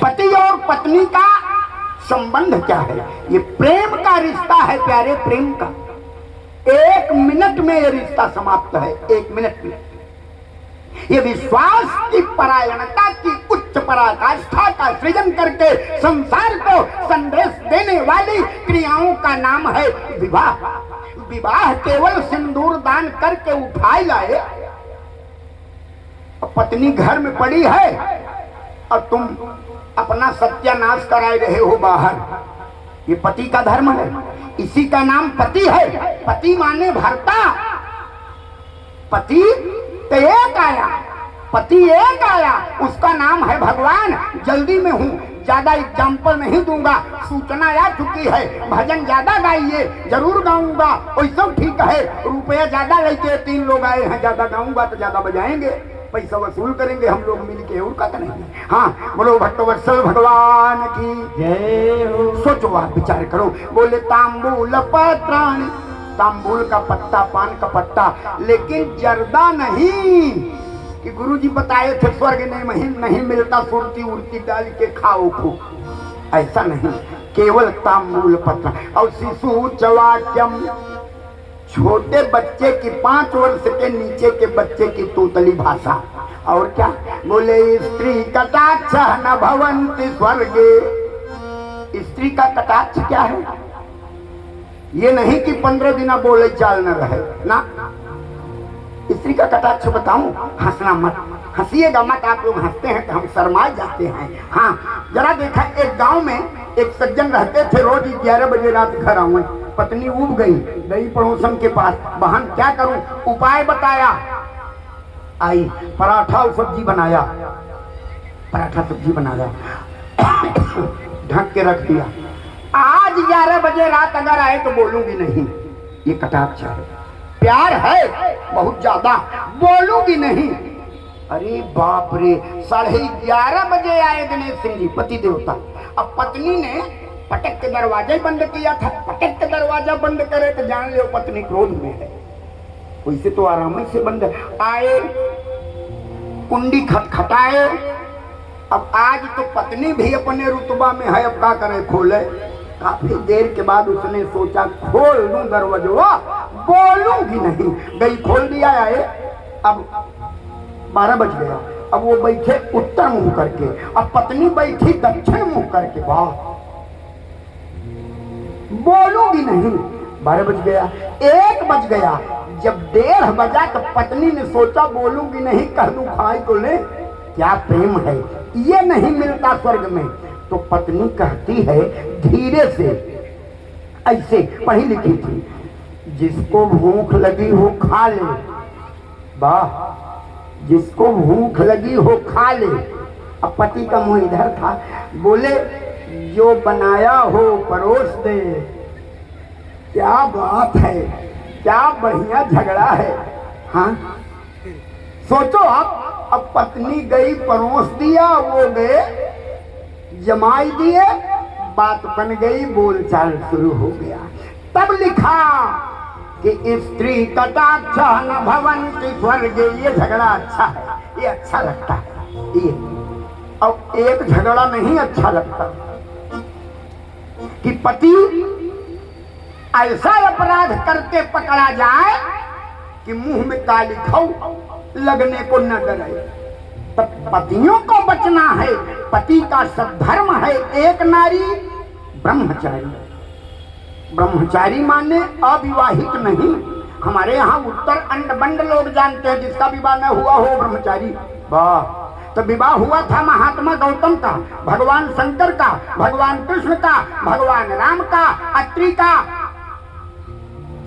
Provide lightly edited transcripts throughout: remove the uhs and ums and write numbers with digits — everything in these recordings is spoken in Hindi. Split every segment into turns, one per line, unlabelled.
पति और पत्नी का संबंध क्या है? ये प्रेम का रिश्ता है प्यारे, प्रेम का। 1 मिनट में ये रिश्ता समाप्त है, 1 मिनट में। ये विश्वास की परायणता की उच्च पराकाष्ठा का सृजन करके संसार को संदेश देने वाली क्रियाओं का नाम है विवाह। विवाह केवल सिंदूर दान करके उठाई लाए। पत्नी घर में पड़ी है और तुम अपना सत्यानाश कराए रहे हो बाहर। ये पति का धर्म है, इसी का नाम पति है। पति माने भर्ता। पति तो एक आया, पति एक आया, उसका नाम है भगवान। जल्दी में हूँ, ज्यादा एग्जाम्पल नहीं दूंगा, सूचना आ चुकी है। भजन ज्यादा गाइए, जरूर गाऊंगा, वैसा ठीक है। रुपया ज्यादा लेके 3 लोग आए हैं, ज्यादा गाऊंगा तो ज्यादा बजाएंगे, पैसा वसूल करेंगे हम लोग मिलके, और क्या करेंगे। हाँ, बोलो भट्टवत्सल भगवान की जय हो। सोचो, आप विचार करो। बोले तांबूल पत्राणि, तांबूल का पत्ता, पान का पत्ता, लेकिन जर्दा नहीं कि गुरुजी बताए थे स्वर्ग नहीं मिलता सुरती उड़ती डाल के खाओ खूब। ऐसा नहीं, केवल तांबूल पत्र। और शिशु चवाक्यम, छोटे बच्चे की 5 वर्ष के नीचे के बच्चे की तोतली भाषा। और क्या बोले? स्त्री कटाक्ष न भवन्ति स्वर्गे। स्त्री का कटाक्ष क्या है? ये नहीं कि 15 दिन बोले चाल न रहे ना। स्त्री का कटाक्ष बताऊं? हंसना मत, हंसिएगा मत। आप लोग हंसते हैं तो हम शर्मा जाते हैं। हाँ, जरा देखा, एक गांव में एक सज्जन रहते थे। रोज 11 बजे रात घर आऊं, पत्नी उब गई पड़ोसन के पास। बहन क्या करूं? उपाय बताया। आई, पराठा और सब्जी बनाया, पराठा सब्जी बनाया, ढक के रख दिया। आज 11 बजे रात अगर आए तो बोलूंगी नहीं। ये कटाक्ष है, प्यार है बहुत ज्यादा, बोलूंगी नहीं। अरे बाप रे, 11:30 बजे आए दिनेश सिंह जी, पति देवता। अब पत्नी ने पटक के दरवाजा बंद किया था। पटक के दरवाजा बंद करे तो जान लो पत्नी क्रोध में है। वैसे तो आराम से बंद आए, कुंडी खटखटाए। अब आज तो पत्नी भी अपने रुतबा में है, अब क्या करे? खोले। काफी देर के बाद उसने सोचा खोल दूं दरवाजा, बोलूंगी नहीं। गई, खोल दिया। आए, अब 12 बज गया। अब वो बैठे उत्तर मुंह करके, अब पत्नी बैठी दक्षिण मुंह करके। वाह, बोलूंगी नहीं। 12 बज गया, 1 बज गया। जब 1:30 बजा तो पत्नी ने सोचा बोलूंगी नहीं, कह दूं खाई को ले। क्या प्रेम है, ये नहीं मिलता स्वर्ग में। तो पत्नी कहती है धीरे से, ऐसे पढ़ी लिखी थी, जिसको भूख लगी हो खा ले। वाह, जिसको भूख लगी हो खा ले। अब पति का मुंह इधर था। बोले जो बनाया हो परोस दे। क्या बात है, क्या बढ़िया झगड़ा है। हाँ, सोचो आप। अब पत्नी गई, परोस दिया, वो गए जमाई दिए, बात बन गई, बोलचाल शुरू हो गया। तब लिखा कि स्त्री कटाक्ष न भवन्ति स्वर्गे। ये झगड़ा अच्छा है, ये अच्छा लगता है। ये अब एक झगड़ा नहीं अच्छा लगता कि पति ऐसा अपराध करके पकड़ा जाए कि मुंह में काली खाऊ लगने को न डरे। तब पतियों को बचना है। पति का सद्धर्म है एक नारी ब्रह्मचारी। ब्रह्मचारी माने अविवाहित नहीं। हमारे यहाँ उत्तर अंड बंड लोग जानते हैं, जिसका विवाह न हुआ हो ब्रह्मचारी। वाह, तो विवाह हुआ था महात्मा गौतम का, भगवान शंकर का, भगवान कृष्ण का, भगवान राम का, अत्रि का,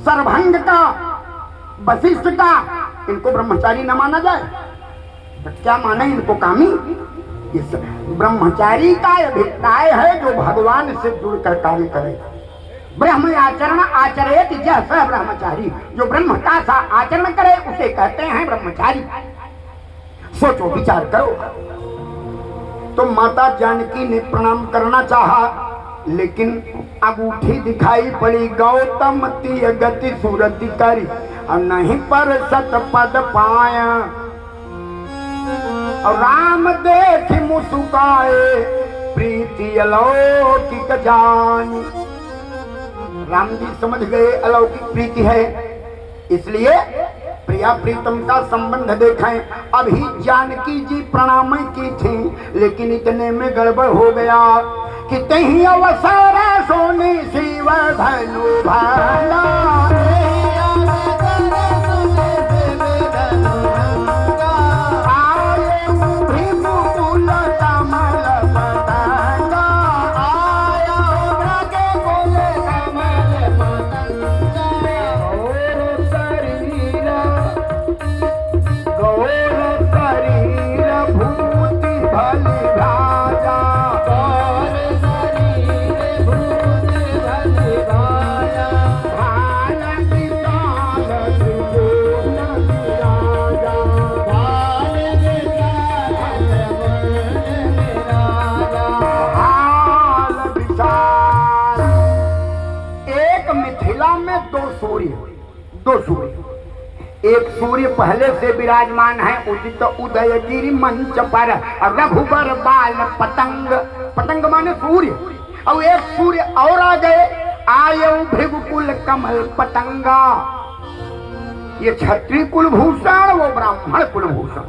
सर्वभंग का, वशिष्ठ का। इनको ब्रह्मचारी न माना जाए तो क्या माने इनको? कामी। इस ब्रह्मचारी का अभिप्राय है जो भगवान से जुड़कर कार्य करे। ब्रह्म आचरण आचरेत जैसा ब्रह्मचारी। जो ब्रह्म का सा आचरण करे उसे कहते हैं ब्रह्मचारी। सोचो, विचार करो। तो माता जानकी ने प्रणाम करना चाहा, लेकिन अंगूठी दिखाई पड़ी गौतम ती गति सूरति करी, और नहीं पर सत पद पाया। और राम देख मुस्काए प्रीति अलौकिक जानी। राम जी समझ गए अलौकिक प्रीति है, इसलिए प्रिया प्रीतम का संबंध देखें। अभी जानकी जी प्रणाम की थी, लेकिन इतने में गड़बड़ हो गया कि तही अवसर सोनी शिव धनु भाला। दो सूर्य, एक सूर्य पहले से विराजमान है उदित उदयगिरि मंच पर, रघुबर बाल पतंग, पतंग माने सूर्य, और एक सूर्य और आ गए, आयु भृगुकुल कमल पतंगा। ये क्षत्रिय कुलभूषण, वो ब्राह्मण कुलभूषण।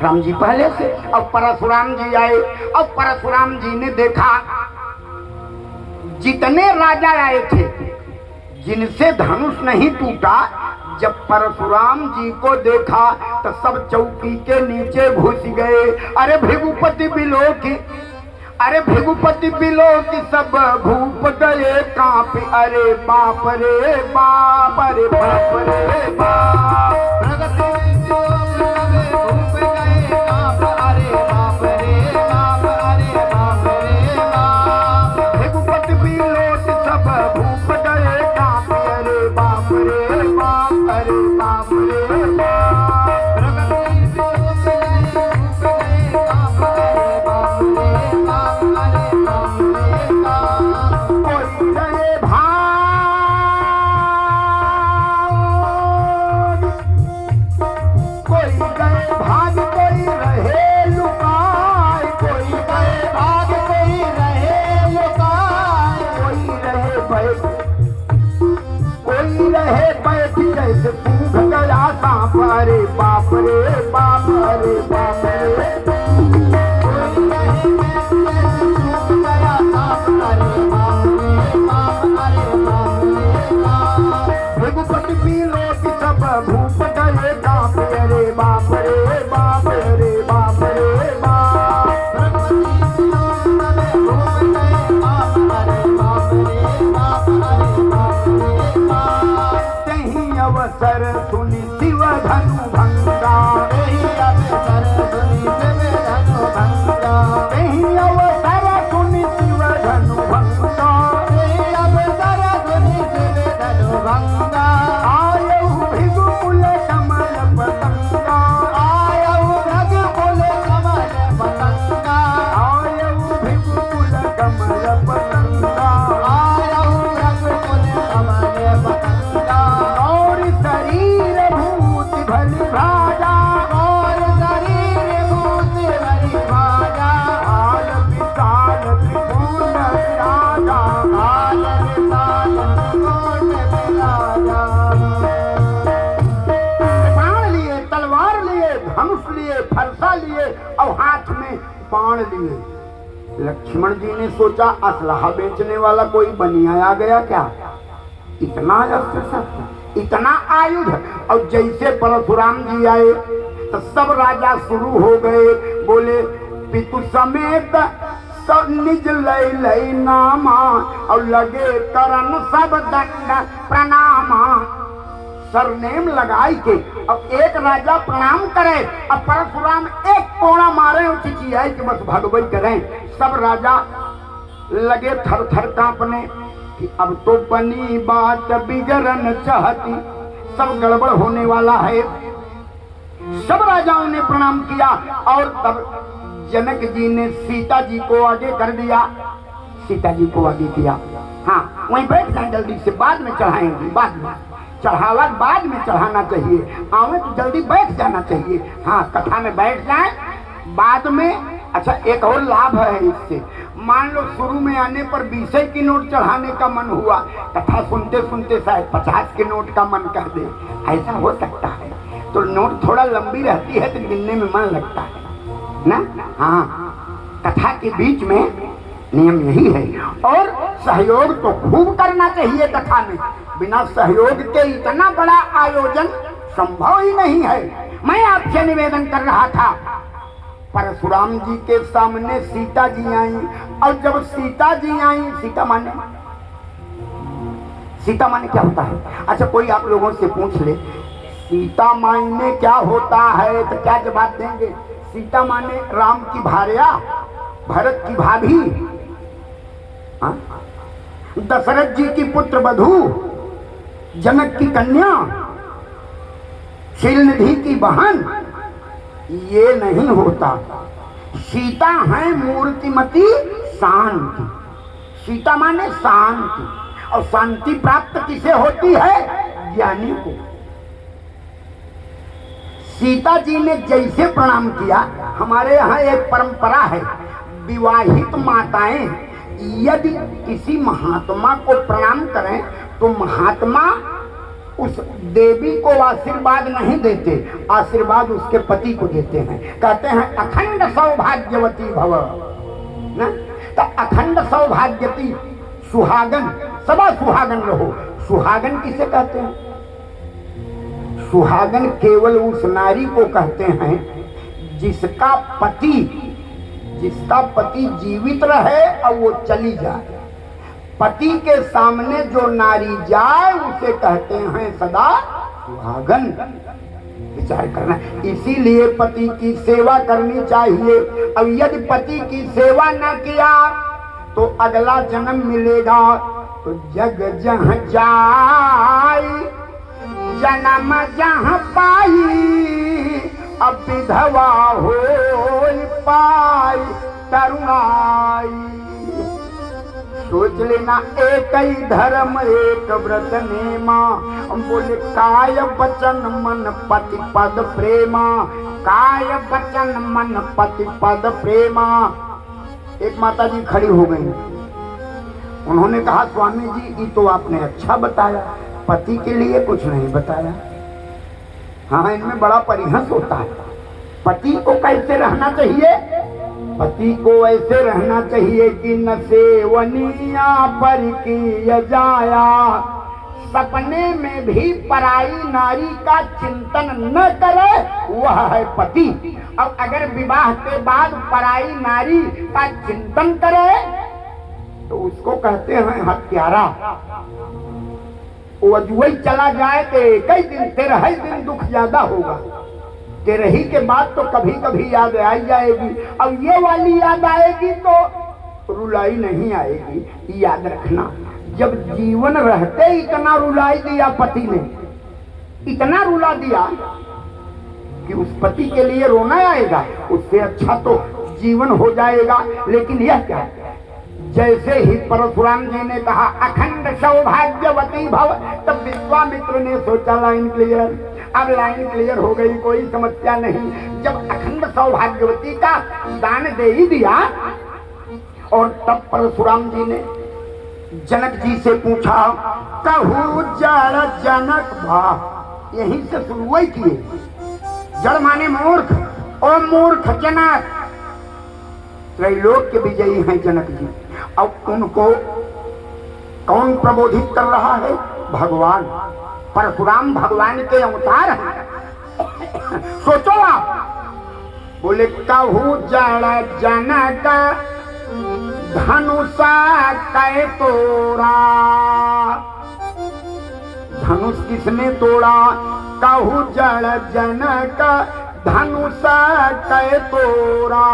राम जी पहले से, अब परशुराम जी आए। अब परशुराम जी ने देखा जितने राजा आए थे जिनसे धनुष नहीं टूटा, जब परशुराम जी को देखा तो सब चौकी के नीचे घुस गए। अरे भृगुपति बिलो की, अरे भृगुपति बिलो की सब भूप गए कांप। अरे बाप रे बाप, अरे बाप रे बाप, अरे बाप रे बाप, अरे बाप रे, भृगुपति पीलो की सब भूप गए कांप। अरे बाप रे बाप, अरे बाप रे बाप, कहीं अवसर सुनी शिव धनु भंगा, कहीं अवसर सुनी शिव धनु भंगा, कहीं अवसर सुनी शिव धनु भंगा, कहीं अवसर सुनी शिव धनु भंगा। आयु भृगुकुल कमल पतंगा, आयु भृगुकुल कमल पतंगा, आयु भृगुकुल कमल पतंगा, आयु भृगुकुल कमल पतंगा। और शरीर भूत भली भाजा, और शरीर भूत भली भाजा, हाल विशाल त्रिभुवन विराजा, हाल विशाल त्रिभुवन विराजा। बाण लिए, तलवार लिए, धनुष लिए, फरसा लिए और हाथ में बाण लिए। लक्ष्मण जी ने सोचा असलहा बेचने वाला कोई बनिया आ गया क्या, इतना अस्त्र शस्त्र, इतना आयुध। और जैसे परशुराम जी आए तो सब राजा शुरू हो गए, बोले पितु समेत सब निज लय लय नामा, और लगे करन सब दंड प्रणामा। सरनेम लगाई के अब एक राजा प्रणाम करे, अब परशुराम एक कोड़ा मारे और चिचियाई के बस भगवई करें। सब राजा लगे थर थर कांपने कि अब तो बनी बात बिगड़न चाहती, सब गड़बड़ होने वाला है। सब राजाओं ने प्रणाम किया और तब जनक जी ने सीता जी को आगे कर दिया, सीता जी को आगे किया। हाँ वहीं बैठ जाए जल्दी से, बाद में चढ़ाएंगे, बाद में चढ़ावा बाद में चढ़ाना चाहिए, आवे तो जल्दी बैठ जाना चाहिए। हाँ, कथा में बैठ जाए बाद में। अच्छा, एक और लाभ है इससे, मान लो शुरू में आने पर 20 की नोट चढ़ाने का मन हुआ, कथा सुनते सुनते शायद 50 के नोट का मन कर दे, ऐसा हो सकता है। तो नोट थोड़ा लंबी रहती है तो गिनने में मन लगता है ना। हाँ, कथा के बीच में नियम यही है। और सहयोग तो खूब करना चाहिए कथा में, बिना सहयोग के इतना बड़ा आयोजन संभव ही नहीं है। मैं आपसे निवेदन कर रहा था, परशुराम जी के सामने सीता जी आई, और जब सीता जी आई, सीता माने क्या होता है? अच्छा, कोई आप लोगों से पूछ ले सीता मायने क्या होता है तो क्या जवाब देंगे? सीता माने राम की भार्या, भरत की भाभी, दशरथ जी की पुत्र वधू, जनक की कन्या, शीलनिधि की बहन। ये नहीं होता। सीता है मूर्तिमती शांति। सीता माने शांति, और शांति प्राप्त किसे होती है? ज्ञानी को। सीता जी ने जैसे प्रणाम किया, हमारे यहाँ एक परंपरा है, विवाहित माताएं यदि किसी महात्मा को प्रणाम करें तो महात्मा उस देवी को आशीर्वाद नहीं देते, आशीर्वाद उसके पति को देते हैं। कहते हैं अखंड सौभाग्यवती भव ना, तो अखंड सौभाग्यवती, सुहागन, सदा सुहागन रहो। सुहागन किसे कहते हैं? सुहागन केवल उस नारी को कहते हैं जिसका पति जीवित रहे और वो चली जाए। पति के सामने जो नारी जाए उसे कहते हैं सदा सुहागन। विचार करना, इसीलिए पति की सेवा करनी चाहिए। अब यदि पति की सेवा न किया तो अगला जन्म मिलेगा तो जग जहाँ जाई, जन्म जहाँ पाई, अब विधवा हो पाई तरुणाई। सोच लेना, एक ही धर्म एक व्रत नेमा, बोले काय वचन मन पति पद प्रेमा, काय वचन मन पति पद प्रेमा। एक माता जी खड़ी हो गई, उन्होंने कहा स्वामी जी ये तो आपने अच्छा बताया, पति के लिए कुछ नहीं बताया। हाँ, इनमें बड़ा परिहस होता है। पति को कैसे रहना चाहिए? पति को ऐसे रहना चाहिए कि न सेवनिया पर किया जाया, सपने में भी पराई नारी का चिंतन न करे, वह है पति। अब अगर विवाह के बाद पराई नारी का चिंतन करे तो उसको कहते हैं हत्यारा। वो अजुई चला जाए तो एक ही दिन, 13 ही दिन दुख ज्यादा होगा, 13 के बाद तो कभी कभी याद आ जाएगी। अब ये वाली याद आएगी तो रुलाई नहीं आएगी। याद रखना, जब जीवन रहते इतना रुलाई दिया पति ने, इतना रुला दिया कि उस पति के लिए रोना आएगा, उससे अच्छा तो जीवन हो जाएगा। लेकिन यह क्या, जैसे ही परशुराम जी ने कहा अखंड सौभाग्यवती भव, तब विश्वामित्र ने सोचा लाइन क्लियर। अब लाइन क्लियर हो गई, कोई समस्या नहीं। जब अखंड सौभाग्यवती का दान दे ही दिया, और तब परशुराम जी ने जनक जी से पूछा, कहू जड़ जनक भा। यहीं से शुरू किए। जड़ माने मूर्ख, और मूर्ख जनक, त्रैलोक के विजयी हैं जनक जी। अब उनको कौन प्रबोधित कर रहा है? भगवान। परशुराम भगवान के अवतार हैं। सोचो आप, बोले कहू जड़ जनक धनुषा कै तोड़ा। धनुष किसने तोड़ा? कहू जड़ जनक धनुषा कै तोड़ा।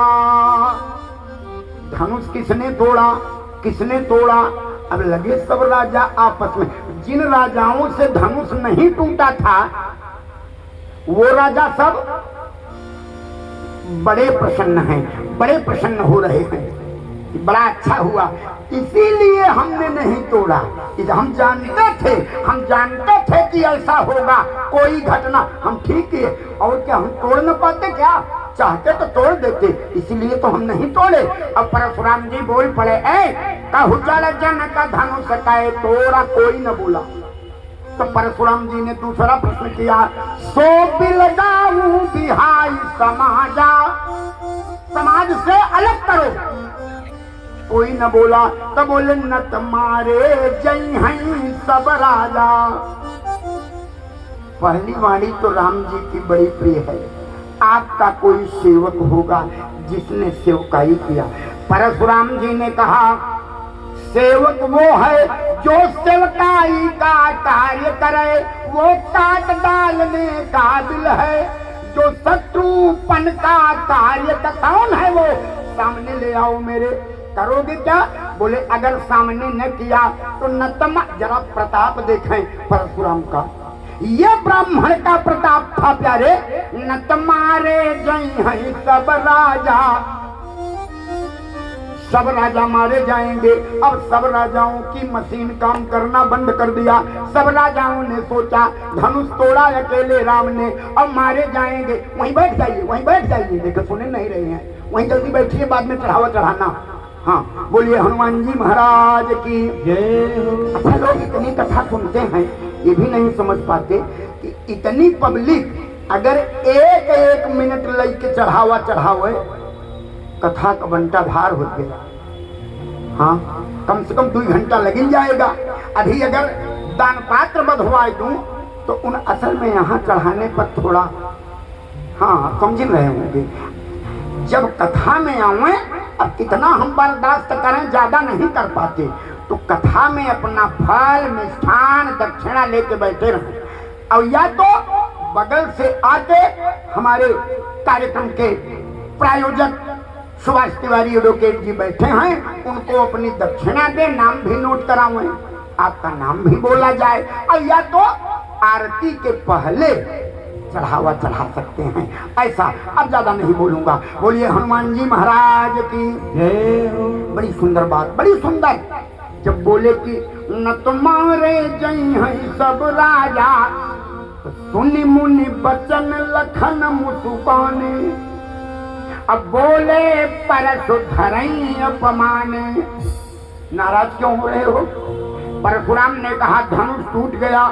धनुष किसने तोड़ा? किसने तोड़ा? अब लगे सब राजा आपस में। जिन राजाओं से धनुष नहीं टूटा था वो राजा सब बड़े प्रसन्न हैं, बड़े प्रसन्न हो रहे हैं। बड़ा अच्छा हुआ, इसीलिए हमने नहीं तोड़ा। हम जानते थे कि ऐसा होगा कोई घटना, हम ठीक है। और क्या हम तोड़ न पाते? क्या चाहते तो तोड़ देते, इसलिए तो हम नहीं तोड़े। अब परशुराम जी बोल पड़े, कहु जल जन का धनुष काए तोड़ा, कोई न बोला। तो परशुराम जी ने दूसरा प्रश्न किया, सो बिलगाऊ बिहाई समाजा, समाज से अलग करो। कोई न बोला। तो बोले न तुम्हारे जय हैं सब राजा। पहली वाणी तो राम जी की बड़ी प्रिय है, आपका कोई सेवक होगा जिसने सेवकाई किया। परशुराम जी ने कहा, सेवक वो है जो सेवकाई का कार्य करे, वो काट डालने काबिल है। जो शत्रुपन का कार्य कौन है वो सामने ले आओ मेरे। करोगे क्या? बोले अगर सामने न किया तो नतम। जरा प्रताप देखें परशुराम का, ये ब्राह्मण का प्रताप था प्यारे। न तुम्हारे जय हैं सब राजा, सब राजा मारे जाएंगे। अब सब राजाओं की मशीन काम करना बंद कर दिया। सब राजाओं ने सोचा धनुष तोड़ा अकेले राम ने, अब मारे जाएंगे। वहीं बैठ जाइए, वहीं बैठ जाइए। देखो सुने नहीं रहे हैं, वहीं जल्दी बैठिए, बाद में चढ़ावा चढ़ाना। हाँ बोलिए हनुमान जी महाराज की जय। अच्छा लोग इतनी कथा सुनते हैं, ये भी नहीं समझ पाते कि इतनी पब्लिक अगर एक एक मिनट लग के चढ़ावा चढ़ावे, कथा का बंटा भार हो गया। हाँ कम से कम 2 घंटा लग ही जाएगा। अभी अगर दान पात्र बधवाए दूं तो उन असल में यहाँ चढ़ाने पर थोड़ा, हाँ समझ रहे होंगे। जब कथा में आवे, अब कितना हम बर्दाश्त करें, ज्यादा नहीं कर पाते, तो कथा में अपना फल मिष्ठान दक्षिणा लेके बैठे रहे। और या तो बगल से आके हमारे कार्यक्रम के प्रायोजक सुभाष तिवारी एडवोकेट जी बैठे हैं, उनको अपनी दक्षिणा दे, नाम भी नोट करावे, आपका नाम भी बोला जाए। और या तो आरती के पहले चढ़ावा चढ़ा सकते हैं, ऐसा। अब ज्यादा नहीं बोलूंगा। बोलिए हनुमान जी महाराज की जय। बड़ी सुंदर बात, बड़ी सुंदर। जब बोले कि न तुम्हारे जय हैं सब राजा, तो सुनि मुनि बचन लखन मुसुकाने। अब बोले परशु धरई अपमाने। नाराज क्यों हो रहे हो? परशुराम ने कहा धनुष टूट गया।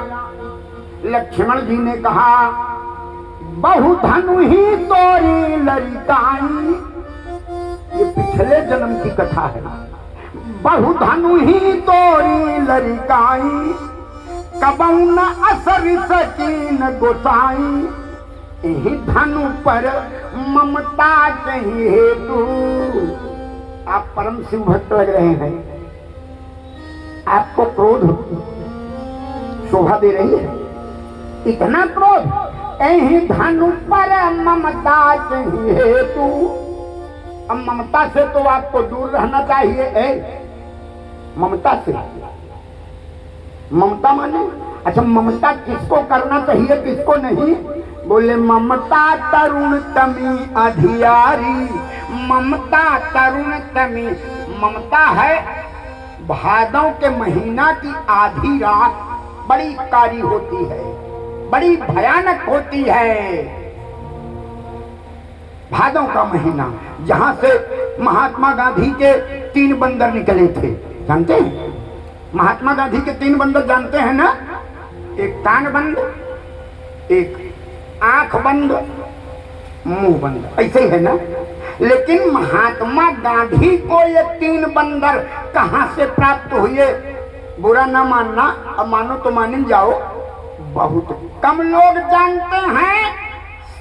लक्ष्मण जी ने कहा बहु धनु ही तोरी लरिकाई। ये पिछले जन्म की कथा है। बहु धनु ही तोरी लरिकाई, कबऊ न असर सकीन गोसाई। यही धनु पर ममता कही हेतु। आप परम शिव भक्त लग रहे हैं, आपको क्रोध शोभा दे रही है, इतना क्रोध। यही धनु पर ममता कही हेतु। अब ममता से तो आपको दूर रहना चाहिए। ममता से, ममता माने, अच्छा ममता किसको करना चाहिए किसको नहीं? बोले ममता तरुण तमी अधियारी। ममता तरुण तमी, ममता है भादों के महीना की आधी रात, बड़ी कारी होती है, बड़ी भयानक होती है। भादों का महीना, जहां से महात्मा गांधी के 3 बंदर निकले थे, जानते हैं? महात्मा गांधी के 3 बंदर जानते हैं ना? एक कान बंद, एक आंख बंद, मुंह बंद, ऐसे ही है ना? लेकिन महात्मा गांधी को ये 3 बंदर कहां से प्राप्त हुए? बुरा ना मानना, अब मानो तो मान जाओ। बहुत कम लोग जानते हैं,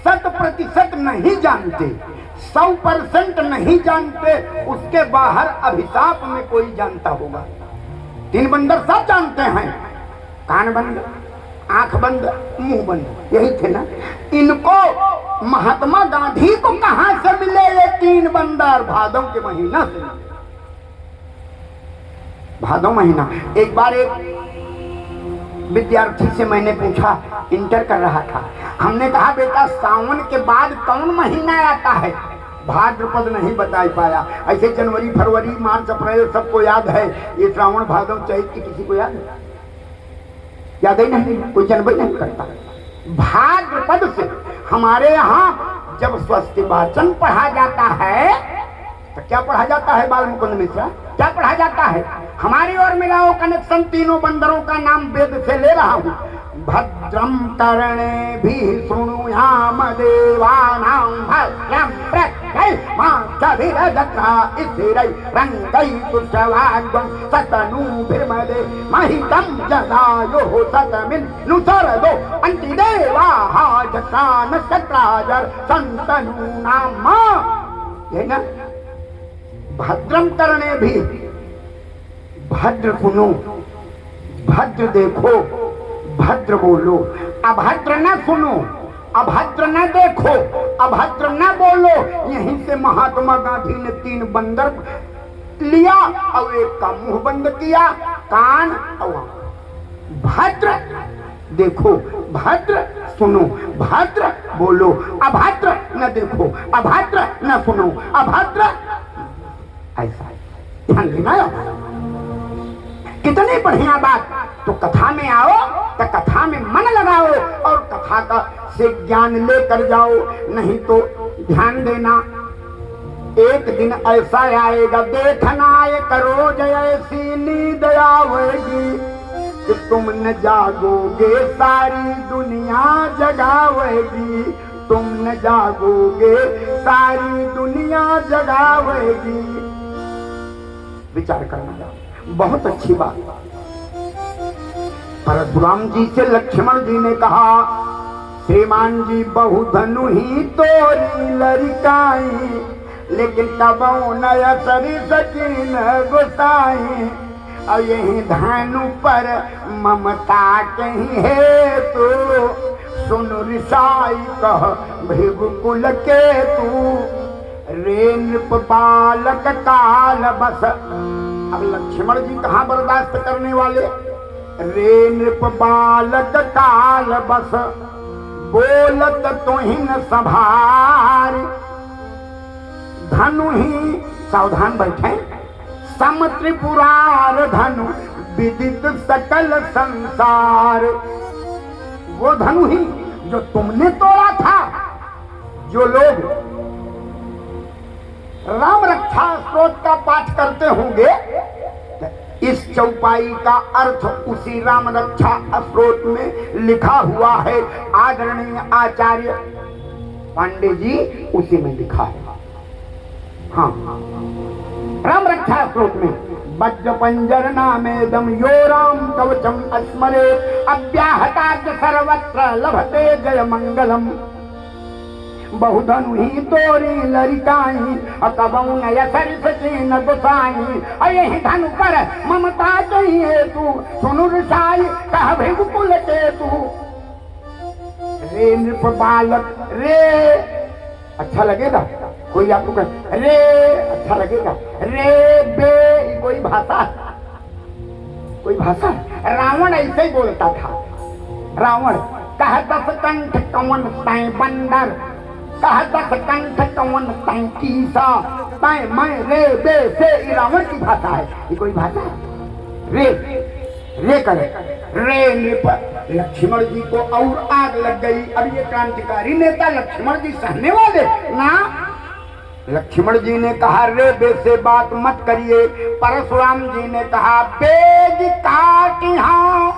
100% नहीं जानते, 100% नहीं जानते। उसके बाहर अभिशाप में कोई जानता होगा। 3 बंदर सब जानते हैं, कान बंद, आंख बंद, मुंह बंद, यही थे ना? इनको महात्मा गांधी को कहां से मिले ये 3 बंदर? भादों के महीना से। भादों महीना। एक बार एक विद्यार्थी से मैंने पूछा, इंटर कर रहा था, हमने कहा बेटा सावन के बाद कौन महीना आता है? भाद्रपद नहीं बता पाया। ऐसे जनवरी फरवरी मार्च अप्रैल सबको याद है, ये श्रावण भादव चैत की किसी को याद है? याद ही नहीं, कोई जनवरी नहीं करता। भाद्रपद से हमारे यहाँ जब स्वस्ति वाचन पढ़ा जाता है तो क्या पढ़ा जाता है? बाल मुकुंद मिश्रा क्या पढ़ा जाता है? हमारी ओर मिलाओ कनेक्शन, तीनों बंदरों का नाम वेद से ले रहा हूँ। भद्रम कर्णे भी शृणुयाम देवानां भद्रम प्रत्ययमाचभिरजत्रा स्थिरै रंगै तुष्टवाग्वं सतनूभिर्मदे महितं जदायुः सतमिन्नुसरदो अन्तिदेवाः जत्रा नक्षत्राजर सन्तनूनाम। ये ना भद्रम करने भी, भद्र सुनो, भद्र देखो, भद्र बोलो। अभद्र न सुनो, अभद्र न देखो, अभद्र न बोलो। यहीं से महात्मा गांधी ने 3 बंदर लिया और एक का मुंह बंद किया, कान और भद्र देखो, भद्र सुनो, भद्र बोलो। अभद्र न देखो, अभद्र न सुनो, अभद्र ऐसा ध्यान देना। कितनी बढ़िया बात। तो कथा में आओ तो कथा में मन लगाओ और कथा का से ज्ञान लेकर जाओ। नहीं तो ध्यान देना, एक दिन ऐसा आएगा, देखना एक रोज ऐसी नींद आवेगी कि तुम न जागोगे सारी दुनिया जगावेगी। तुम न जागोगे सारी दुनिया जगावेगी। विचार करना, बहुत अच्छी बात। परशुराम जी से लक्ष्मण जी ने कहा, श्रीमान जी बहु धनु ही तोरी लरिकाई, लेकिन कबो नया सरी सकीन गुसाई। और यही धनु पर ममता कहीं है तो सुन ऋषाई कह भृगुकुल के तू रे नृप बालक काल बस। अब लक्ष्मण जी कहाँ बर्दाश्त करने वाले? रे नृप बालक काल बस बोलत तुहिन संभार। धनु ही सावधान बैठे, सम त्रिपुरार धनु विदित सकल संसार। वो धनु ही जो तुमने तोड़ा था। जो लोग राम रक्षा स्तोत्र का पाठ करते होंगे, इस चौपाई का अर्थ उसी राम रक्षा स्तोत्र में लिखा हुआ है। आदरणीय आचार्य पांडे जी उसी में लिखा है। हाँ, राम रक्षा स्तोत्र में वज्र पंजर नामेदम यो राम कवचम अस्मरे अव्याहताद्य सर्वत्र लभते जय मंगलम। बहुधनु ही तोरी लरिकाई अकबऊ नय सरिस चीन गुसाई। यही धनु पर ममता चाहिए तू सुनु ऋषाई कह भृगुकुल के तू। रे नृप बालक, रे अच्छा लगेगा? कोई आपको कहे रे अच्छा लगेगा? रे बे कोई भाषा, कोई भाषा? रावण ऐसे ही बोलता था। रावण कह 10 कंठ कवन तय बंदर, कह 10 कंठ कवन तय कीसा, तय मैं रे बे से। रावण की भाषा है, ये कोई भाषा है? रे रे करे रे नृप। लक्ष्मण जी को और आग लग गई। अब ये क्रांतिकारी नेता लक्ष्मण जी सहने वाले ना। लक्ष्मण जी ने कहा रे बे से बात मत करिए। परशुराम जी ने कहा बेद काट, हाँ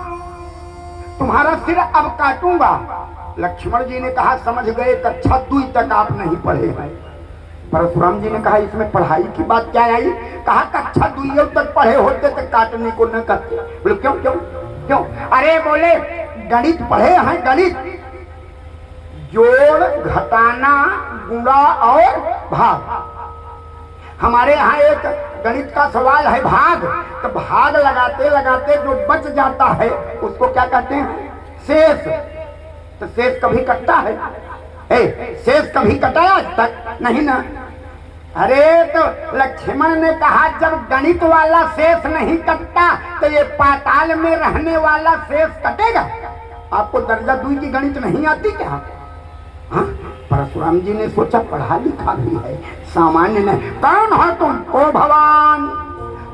तुम्हारा सिर अब काटूंगा। लक्ष्मण जी ने कहा समझ गए, कक्षा 2 तक आप नहीं पढ़े हैं। परशुराम जी ने कहा इसमें पढ़ाई की बात क्या आई? कहा कक्षा 2 तक पढ़े होते तो काटने को न करते। बोले क्यों क्यों क्यों? अरे बोले गणित पढ़े हैं, गणित जोड़ घटाना गुणा और भाग। हमारे यहाँ एक गणित का सवाल है भाग, तो भाग लगाते लगाते जो बच जाता है उसको क्या कहते हैं? शेष। तो शेष कभी कटता है? शेष कभी कटाया तक नहीं ना। अरे तो लक्ष्मण ने कहा जब गणित वाला शेष नहीं कटता तो ये पाताल में रहने वाला शेष कटेगा? आपको दर्जा 2 की गणित नहीं आती क्या? हाँ? परशुराम जी ने सोचा पढ़ा लिखा भी है, सामान्य नहीं। कौन हो तुम? ओ भगवान,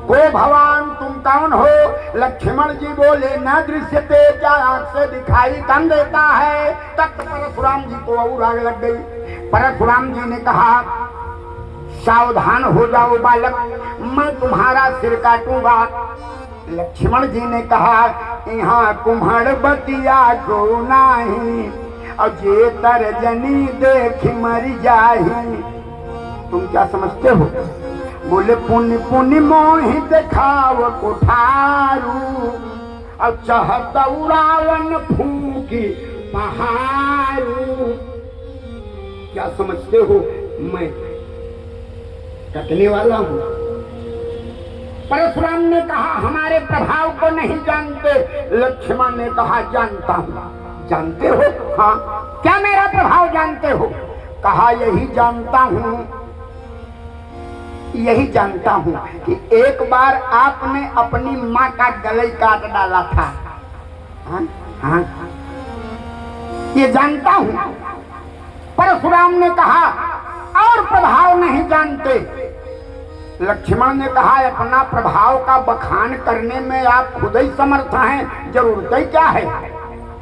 ओ भगवान तुम कौन हो? लक्ष्मण जी बोले न दृश्यते, क्या आंख से दिखाई कम देता है? तब परशुराम जी को और आग लग गई। परशुराम जी ने कहा सावधान हो जाओ बालक, मैं तुम्हारा सिर काटूंगा। लक्ष्मण जी ने कहा यहाँ कुम्हड़ बतिया को नाही, और जे तर्जनी देख मर जाही। तुम क्या समझते हो? बोले पुण्य पुण्य मोहि देखाव कोठारू, और चाहत उड़ावन फूकी पहाड़ू। क्या समझते हो? मैं कटने वाला हूं। परशुराम ने कहा हमारे प्रभाव को नहीं जानते। लक्ष्मण ने कहा जानता हूं। जानते हो? हाँ। क्या मेरा प्रभाव जानते हो? कहा यही जानता हूं, यही जानता हूं कि एक बार आपने अपनी माँ का गले काट डाला था। हाँ? हाँ? ये जानता हूं। परशुराम ने कहा और प्रभाव नहीं जानते। लक्ष्मण ने कहा अपना प्रभाव का बखान करने में आप खुद ही समर्थ हैं, जरूरत क्या है?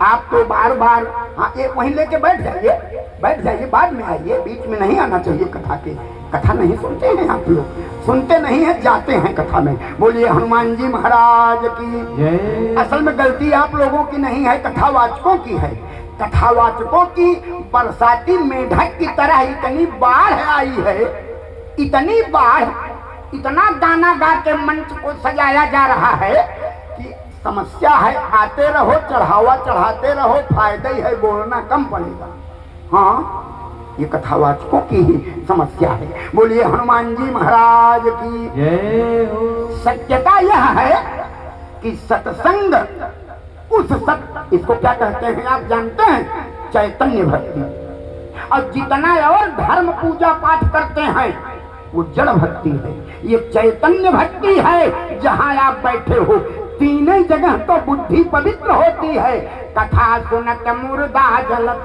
आप तो बार बार हाँ एक वहीं लेके बैठ जाइए, बाद में आइए, बीच में नहीं आना चाहिए कथा के। कथा नहीं सुनते हैं आप लोग, सुनते नहीं है, जाते हैं कथा में। बोलिए हनुमान जी महाराज की। असल में गलती आप लोगों की नहीं है, कथावाचकों की है। कथावाचकों की बरसाती मेढक की तरह इतनी बाढ़ आई है, इतनी बाढ़, इतना गाना गा के मंच को सजाया जा रहा है कि समस्या है। आते रहो, चढ़ावा चढ़ाते रहो, फायदा ही है, बोलना कम पड़ेगा। हाँ, ये कथावाचकों की ही समस्या है। बोलिए हनुमान जी महाराज की जय हो। सत्यता यह है कि सत्संग, उस सत, इसको क्या कहते हैं आप जानते हैं? चैतन्य भक्ति। और जितना और धर्म पूजा पाठ करते हैं वो जड़ भक्ति है। ये चैतन्य भक्ति है। जहाँ आप बैठे हो तीनों जगह तो बुद्धि पवित्र होती है। कथा सुनत मुर्दा जलत,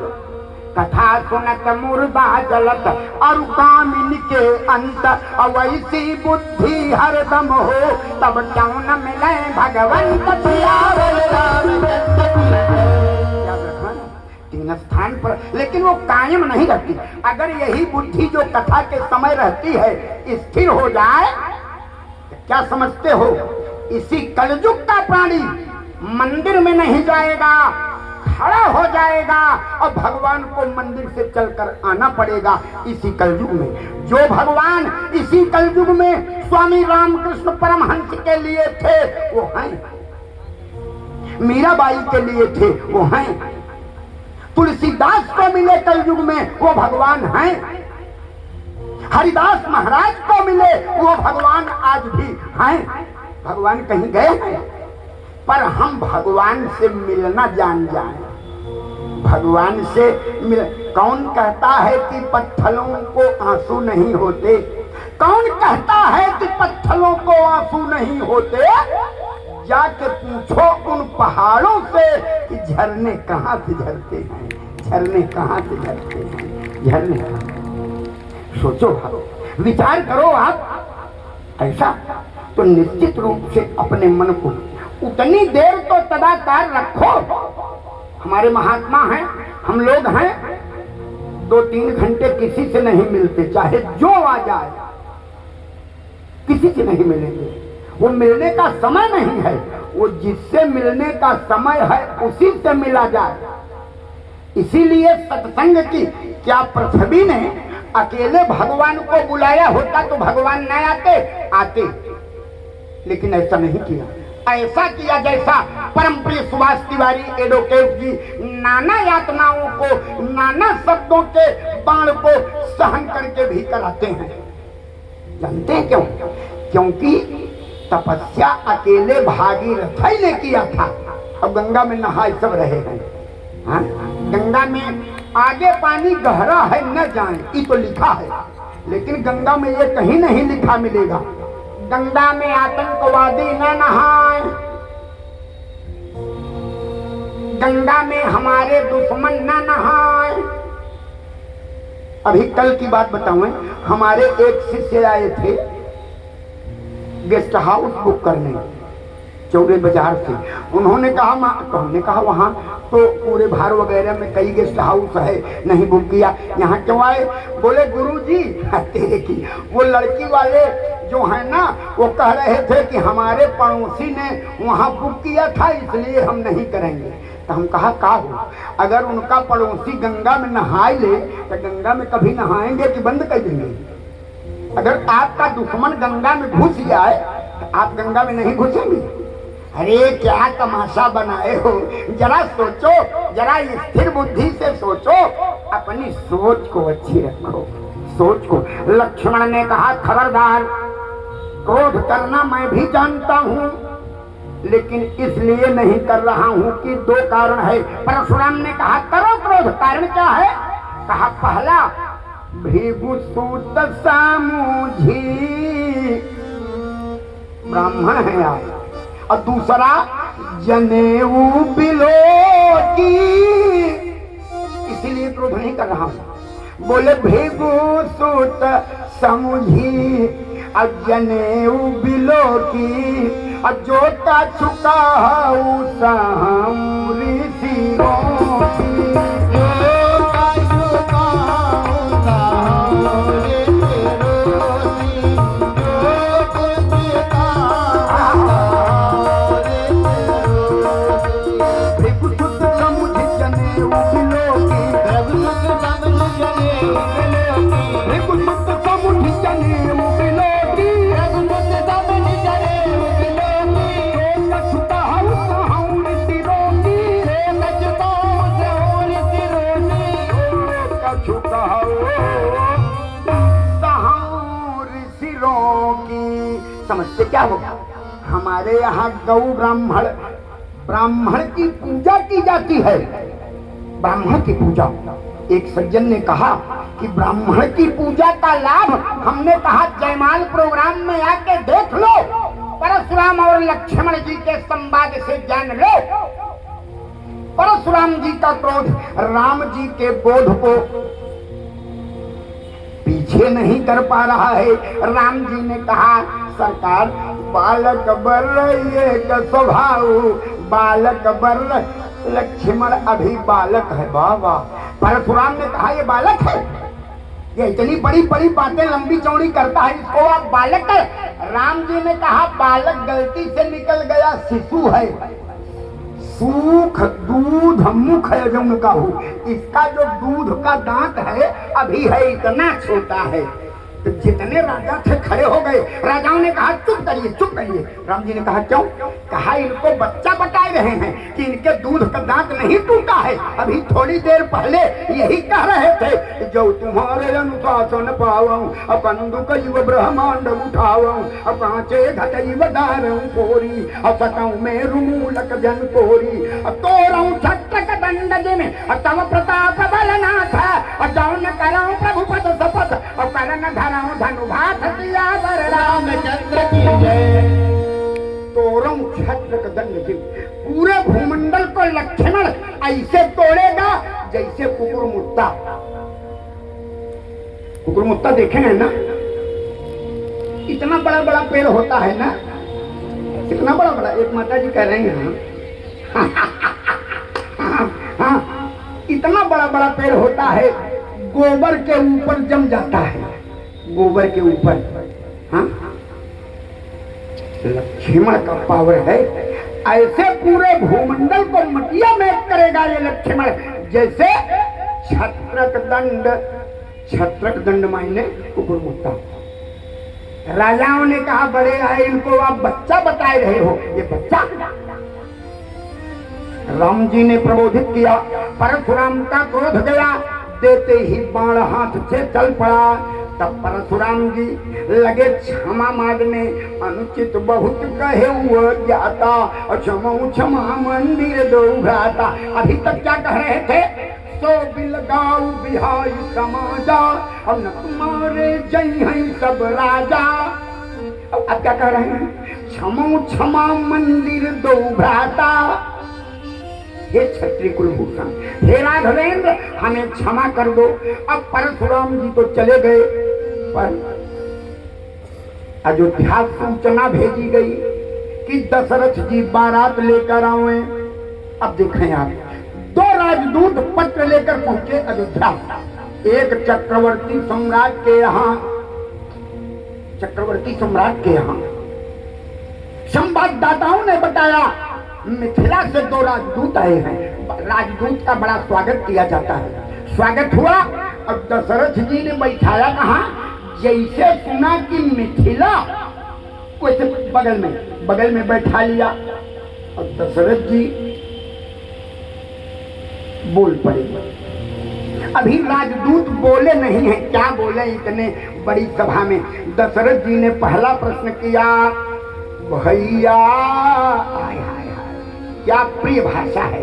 कथा सुनत मुर्दा जलत, और कामिन के अंत अवैसी बुद्धि हरदम हो, तब क्यों न मिले भगवंत तीन स्थान पर। लेकिन वो कायम नहीं रहती। अगर यही बुद्धि जो कथा के समय रहती है स्थिर हो जाए, क्या समझते हो? इसी कलयुग का प्राणी मंदिर में नहीं जाएगा, खड़ा हो जाएगा, और भगवान को मंदिर से चलकर आना पड़ेगा। इसी कलयुग में जो भगवान इसी कलयुग में स्वामी रामकृष्ण परमहंस के लिए थे वो हैं, मीराबाई के लिए थे वो हैं, तुलसीदास को मिले कलयुग में वो भगवान हैं, हरिदास महाराज को मिले वो भगवान आज भी हैं। भगवान कहीं गए हैं? पर हम भगवान से मिलना जान जाएं। भगवान से मिल। कौन कहता है कि पत्थरों को आंसू नहीं होते? कौन कहता है कि पत्थरों को आंसू नहीं होते? जाके पूछो उन पहाड़ों से कि झरने कहाँ से झरते हैं, झरने कहाँ से झरते हैं, झरने कहाँ। सोचो आप, विचार करो आप। ऐसा तो निश्चित रूप से अपने मन को उतनी देर तो तदाकार रखो। हमारे महात्मा हैं, हम लोग हैं, 2-3 घंटे किसी से नहीं मिलते, चाहे जो आ जाए किसी से नहीं मिलेंगे। वो मिलने का समय नहीं है, वो जिससे मिलने का समय है उसी से मिला जाए। इसीलिए सत्संग की क्या पृथ्वी ने अकेले भगवान को बुलाया होता तो भगवान न आते, लेकिन ऐसा नहीं किया। ऐसा किया जैसा परम प्रिय सुभाष तिवारी एडवोकेट जी नाना यातनाओं को, नाना शब्दों के बाण को सहन करके भी कराते हैं। जानते हैं क्यों? क्योंकि तपस्या अकेले भागीरथ ने किया था। अब गंगा में नहाए सब रहे हैं। हाँ? गंगा में आगे पानी गहरा है न जाए, ये तो लिखा है, लेकिन गंगा में ये कहीं नहीं लिखा मिलेगा। गंगा में आतंकवादी न नहाए, गंगा में हमारे दुश्मन न नहाए, अभी कल की बात बताऊं, हमारे एक शिष्य आए थे गेस्ट हाउस बुक करने चौरे बाजार से। उन्होंने कहा तो हमने कहा वहाँ तो पूरे भार वगैरह में कई गेस्ट हाउस है, नहीं बुक किया, यहाँ क्यों आए? बोले गुरुजी तेरे की वो लड़की वाले जो है ना वो कह रहे थे कि हमारे पड़ोसी ने वहाँ बुक किया था इसलिए हम नहीं करेंगे। तो हम कहा का हो, अगर उनका पड़ोसी गंगा में नहाए ले तो गंगा में कभी नहाएंगे कि बंद कर देंगे? अगर आपका दुश्मन गंगा में घुस जाए तो आप गंगा में नहीं घुसेंगे? अरे क्या तमाशा बनाए हो, जरा सोचो, जरा स्थिर बुद्धि से सोचो, अपनी सोच को अच्छी रखो, सोच को। लक्ष्मण ने कहा खबरदार, क्रोध करना मैं भी जानता हूँ लेकिन इसलिए नहीं कर रहा हूँ कि दो कारण है। परशुराम ने कहा करो क्रोध, कारण क्या है? कहा पहला भृगुसुत सामुझी, ब्राह्मण है आप, और दूसरा जनेऊ बिलोकी, इसीलिए क्रोध नहीं कर रहा हूं। बोले भृगुसुत सामुझी और जनेऊ बिलोकी, और जोता चुका समझते क्या होगा? हमारे यहाँ गौ ब्राह्मण, ब्राह्मण की पूजा की जाती है, ब्राह्मण की पूजा। एक सज्जन ने कहा कि ब्राह्मण की पूजा का लाभ, हमने कहा जयमाल प्रोग्राम में आके देख लो, परशुराम और लक्ष्मण जी के संवाद से जान लो। परशुराम जी का क्रोध राम जी के बोध को पीछे नहीं कर पा रहा है। राम जी ने कहा सरकार, बालक बर एक स्वभाव, बालक बर, लक्ष्मण अभी बालक है। बाबा, परशुराम ने कहा ये बालक है, ये इतनी बड़ी बड़ी बातें लंबी चौड़ी करता है, इसको आप बालक है? राम जी ने कहा बालक गलती से निकल गया, शिशु है, सूख दूध मुख है जो उनका हो, इसका जो दूध का दांत है अभी है इतना छोटा है। तो जितने राजा थे खड़े हो गए। राजाओं ने कहा चुप करिए, चुप करिए। राम जी ने कहा क्यों? कहा इनको बच्चा बताए रहे हैं कि इनके दूध का दांत नहीं टूटा है, अभी थोड़ी देर पहले यही कह रहे थे जो तुम्हारे अनुशासन पावऊं, बंदुक युव ब्रह्मांड उठावऊं, कांचे घटई दारऊं कोरी, सकऊं में रूमूलक जन कोरी, तोरऊं छत्रक दंड जिन तव प्रताप बलना था, जौन कराऊं प्रभु पद शपथ, करण धनुभात दिया बर रामचंद्र की जय। तोरम छत्रक दंड जिन, पूरे भूमंडल को लक्ष्मण ऐसे तोड़ेगा जैसे कुकुरमुत्ता। कुकुरमुत्ता देखे हैं ना, इतना बड़ा बड़ा पेड़ होता है ना, इतना बड़ा बड़ा। एक माता जी कह रही हैं हाँ, इतना बड़ा बड़ा पेड़ होता है, गोबर के ऊपर जम जाता है, गोबर के ऊपर। हाँ, लक्ष्मण का पावर है, ऐसे पूरे भूमंडल को मटिया में करेगा ये लक्ष्मण, जैसे छत्रक दंड। छत्रक दंड मायने कुकुरमुत्ता। राजाओं ने कहा बड़े आए, इनको आप बच्चा बताए रहे हो, ये बच्चा। राम जी ने प्रबोधित किया, परशुराम का क्रोध गया, देते ही बाण हाथ से चल पड़ा। तब परशुराम जी लगे क्षमा मांगने, अनुचित बहुत कहे हुआ जाता, क्षमा क्षमा मंदिर दो भ्राता। अभी तक क्या कह रहे थे? सो बिलगाऊ बिहाई समाजा, अब न तुम्हारे जय हैं सब राजा। अब क्या कह रहे हैं? क्षमा क्षमा मंदिर दो भ्राता। हे क्षत्रिय कुलभूषण, हे राघवेंद्र, हमें क्षमा कर दो। अब परशुराम जी तो चले गए, पर अयोध्या सूचना भेजी गई कि दशरथ जी बारात लेकर आए। अब देखें आप, 2 राजदूत पत्र लेकर पहुंचे अयोध्या। एक चक्रवर्ती सम्राट के यहाँ, चक्रवर्ती सम्राट के यहाँ संवाददाताओं ने बताया मिथिला से 2 राजदूत आए हैं। राजदूत का बड़ा स्वागत किया जाता है। स्वागत हुआ और दशरथ जी ने बैठाया कहाँ, जैसे सुना कि मिथिला, वैसे बगल में बैठा लिया और दशरथ जी बोल पड़े। अभी राजदूत बोले नहीं है, क्या बोले इतने बड़ी सभा में। दशरथ जी ने पहला प्रश्न किया, भैया, हाय हाय हाय, क्या प्रिय भाषा है।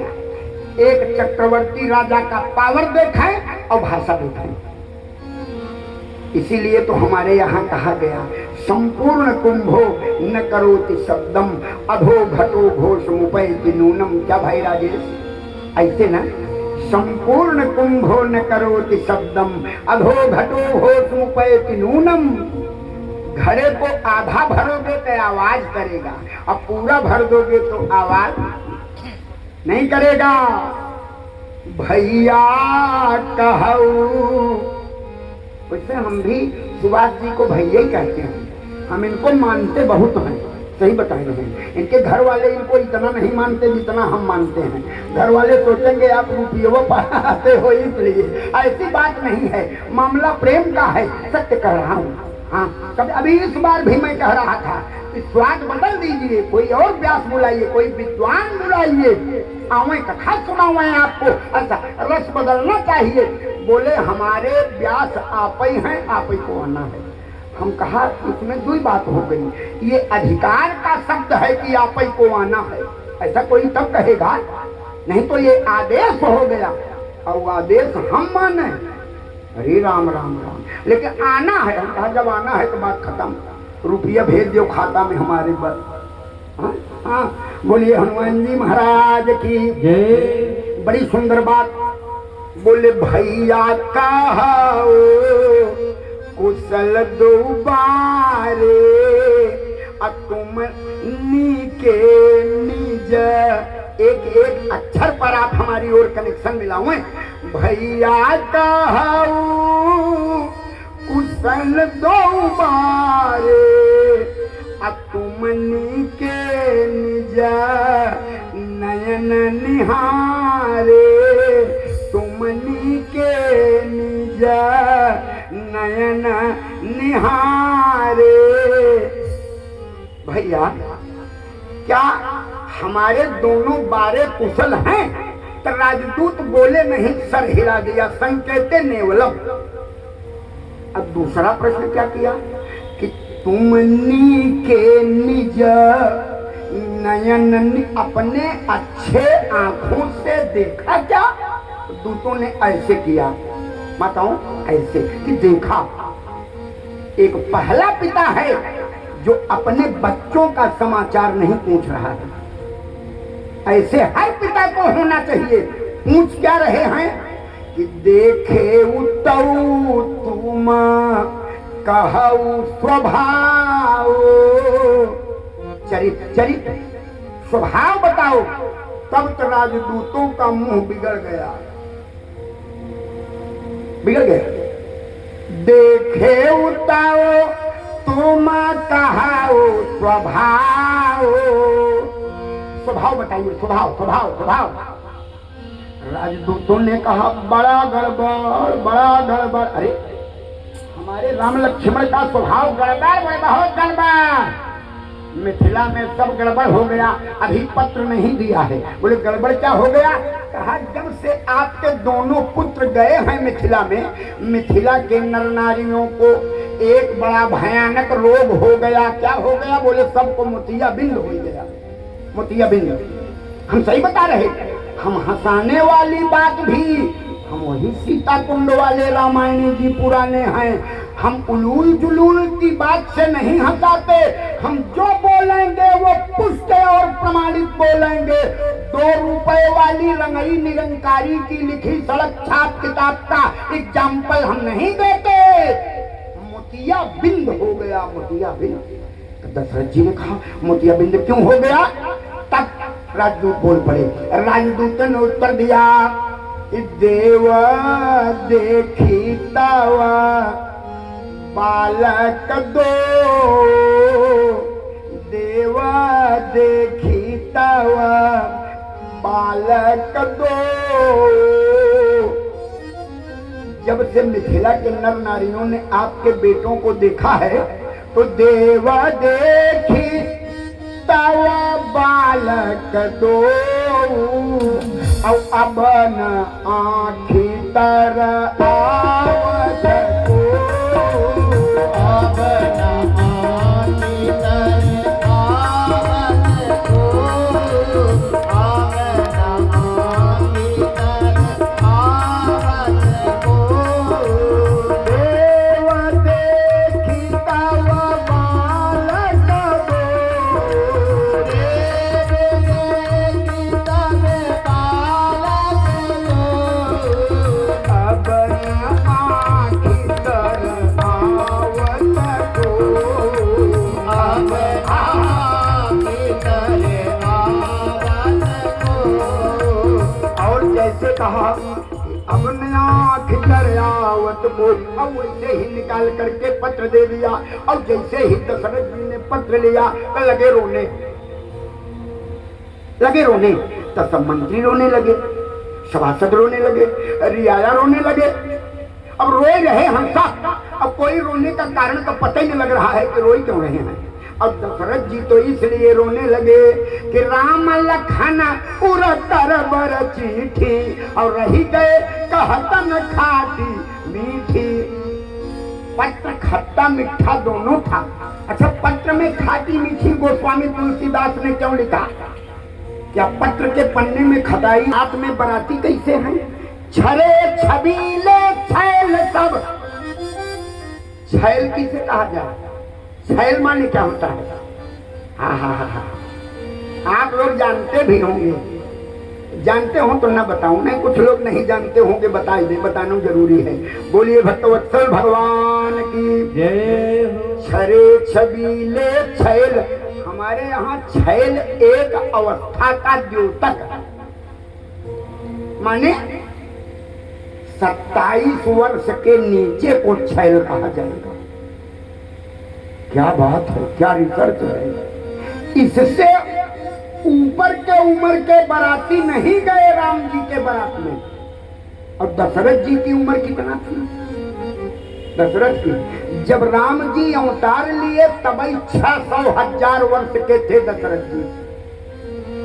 एक चक्रवर्ती राजा का पावर देखें और भाषा देखें। इसीलिए तो हमारे यहाँ कहा गया, संपूर्ण कुंभो न करोति शब्दम अधो घटो घोष मुपैति नूनम। क्या भाई राजेश, ऐसे ना, संपूर्ण कुंभो न करोति शब्दम अधो घटो घोष मुपैति नूनम। घड़े को आधा भरोगे तो आवाज करेगा और पूरा भर दोगे तो आवाज नहीं करेगा। भैया कहूं, वैसे हम भी सुभाष जी को भैया ही कहते हैं। हम इनको मानते बहुत हैं, सही बताए हैं। इनके घर वाले इनको इतना नहीं मानते जितना हम मानते हैं। घर वाले सोचेंगे आप रुपये पाते हो इसलिए, ऐसी बात नहीं है। मामला प्रेम का है, सत्य कह रहा हूँ। हाँ, कभी अभी इस बार भी मैं कह रहा था कि स्वाद बदल दीजिए, कोई और व्यास बुलाइए, कोई विद्वान बुलाइए, आवे कथा सुनावे आपको। अच्छा, रस बदलना चाहिए। बोले हमारे व्यास आप ही हैं, आप ही को आना है। हम कहा इसमें 2 बात हो गई। ये अधिकार का शब्द है कि आप ही को आना है, ऐसा कोई तब कहेगा, नहीं तो ये आदेश हो गया और वो आदेश हम माने। अरे राम राम राम, लेकिन आना है। हम कहा जब आना है तो बात खत्म, रुपया भेज दो खाता में हमारे बस। हाँ हाँ, बोलिए हनुमान जी महाराज की जय। बड़ी सुंदर बात बोले, भैया कहो कुशल दोबारे तुम नीके निज। एक अक्षर पर आप हमारी ओर कनेक्शन मिलाओ। भैया कहूं कुशल दोबारे तुम नीके निज नयन निहारे। तुम नीके निज नयन निहारे। भैया क्या हमारे दोनों बारे कुशल हैं? तो राजदूत बोले नहीं, सर हिला गया, संकेते नेवलम। अब दूसरा प्रश्न क्या किया कि तुमनी के निज नयन, अपने अच्छे आंखों से देखा क्या? दूतों ने ऐसे किया, बताओ ऐसे कि देखा। एक पहला पिता है जो अपने बच्चों का समाचार नहीं पूछ रहा है। ऐसे हर पिता को होना चाहिए। पूछ क्या रहे हैं कि देखे उतऊ तुम कहऊ स्वभाव। चरित्र स्वभाव बताओ। तब तो राजदूतों का मुंह बिगड़ गया। देखे उताओ तुम कहाओ स्वभाव। स्वभाव बताइए, स्वभाव। राजदूतों ने कहा बड़ा गड़बड़। अरे हमारे राम लक्ष्मण का स्वभाव गड़बड़, बहुत गड़बड़। मिथिला में सब गड़बड़ हो गया, अभी पत्र नहीं दिया है। बोले गड़बड़ क्या हो गया? कहा जब से आपके दोनों पुत्र गए हैं मिथिला में, मिथिला के नर नारियों को एक बड़ा भयानक रोग हो गया। क्या हो गया? बोले सबको मोतियाबिंद हो गया। मोतियाबिंद हम सही बता रहे। हम हंसाने वाली बात भी हम वही सीता कुंड वाले रामायणी जी पुराने हैं। हम उलूल जुलूल की बात से नहीं हंसाते, हम जो बोलेंगे वो पुष्ट और प्रमाणित बोलेंगे। 2 रुपए वाली रंगई निरंकारी की लिखी सड़क छाप किताब का एग्जाम्पल हम नहीं देते। मोतिया बिंद हो गया, मोतिया बिंद। दशरथ जी ने कहा मोतिया बिंद क्यों हो गया? तब राजदूत बोल पड़े। राजदूत ने उत्तर दिया, देव देखी तावा बालक दो, देव देखी तावा बालक दो। जब से मिथिला के नर नारियों ने आपके बेटों को देखा है तो देव देखी तावा बालक दो, अब न आँखी तर आवत को, अब न आँखी तर आवत को, अब न आँखी तर आवत को। देव देखी तावा बालक दो, कहा अब आँख दरियावत बोल। अब वैसे ही निकाल करके पत्र दे दिया। और जैसे ही दशरथ जी ने पत्र लिया तो लगे रोने, तो सब मंत्री रोने लगे, सभासद रोने लगे, रियाया रोने लगे। अब रोए रहे हंसा, अब कोई रोने का कारण तो पता ही नहीं लग रहा है कि रोई क्यों रहे हैं। अब दशरथ जी तो इसलिए रोने लगे कि राम लखन उतर बर चिट्ठी, और रही गए कहतन खाटी मीठी। पत्र खट्टा मीठा दोनों था। अच्छा, पत्र में खाटी मीठी गोस्वामी तुलसीदास ने क्यों लिखा? क्या पत्र के पन्ने में खटाई, हाथ में बराती कैसे हैं? छरे छबीले छैल सब। छैल किसे कहा जाए? छैल माने क्या होता है? हाँ, आप लोग जानते भी होंगे, जानते हो तो ना बताऊं, नहीं कुछ लोग नहीं जानते होंगे, बता दे, बताना जरूरी है। बोलिए भक्तवत्सल भगवान की जय हो। छरे छबीले छैल, हमारे यहाँ छैल एक अवस्था का द्योतक माने 27 वर्ष के नीचे को छैल कहा जाएगा। क्या बात है, क्या रिसर्च है। इससे ऊपर के उम्र के बराती नहीं गए राम जी के बारात में। और दशरथ जी की उम्र कितना थी? दशरथ की जब राम जी अवतार लिए तब 600,000 वर्ष के थे दशरथ जी।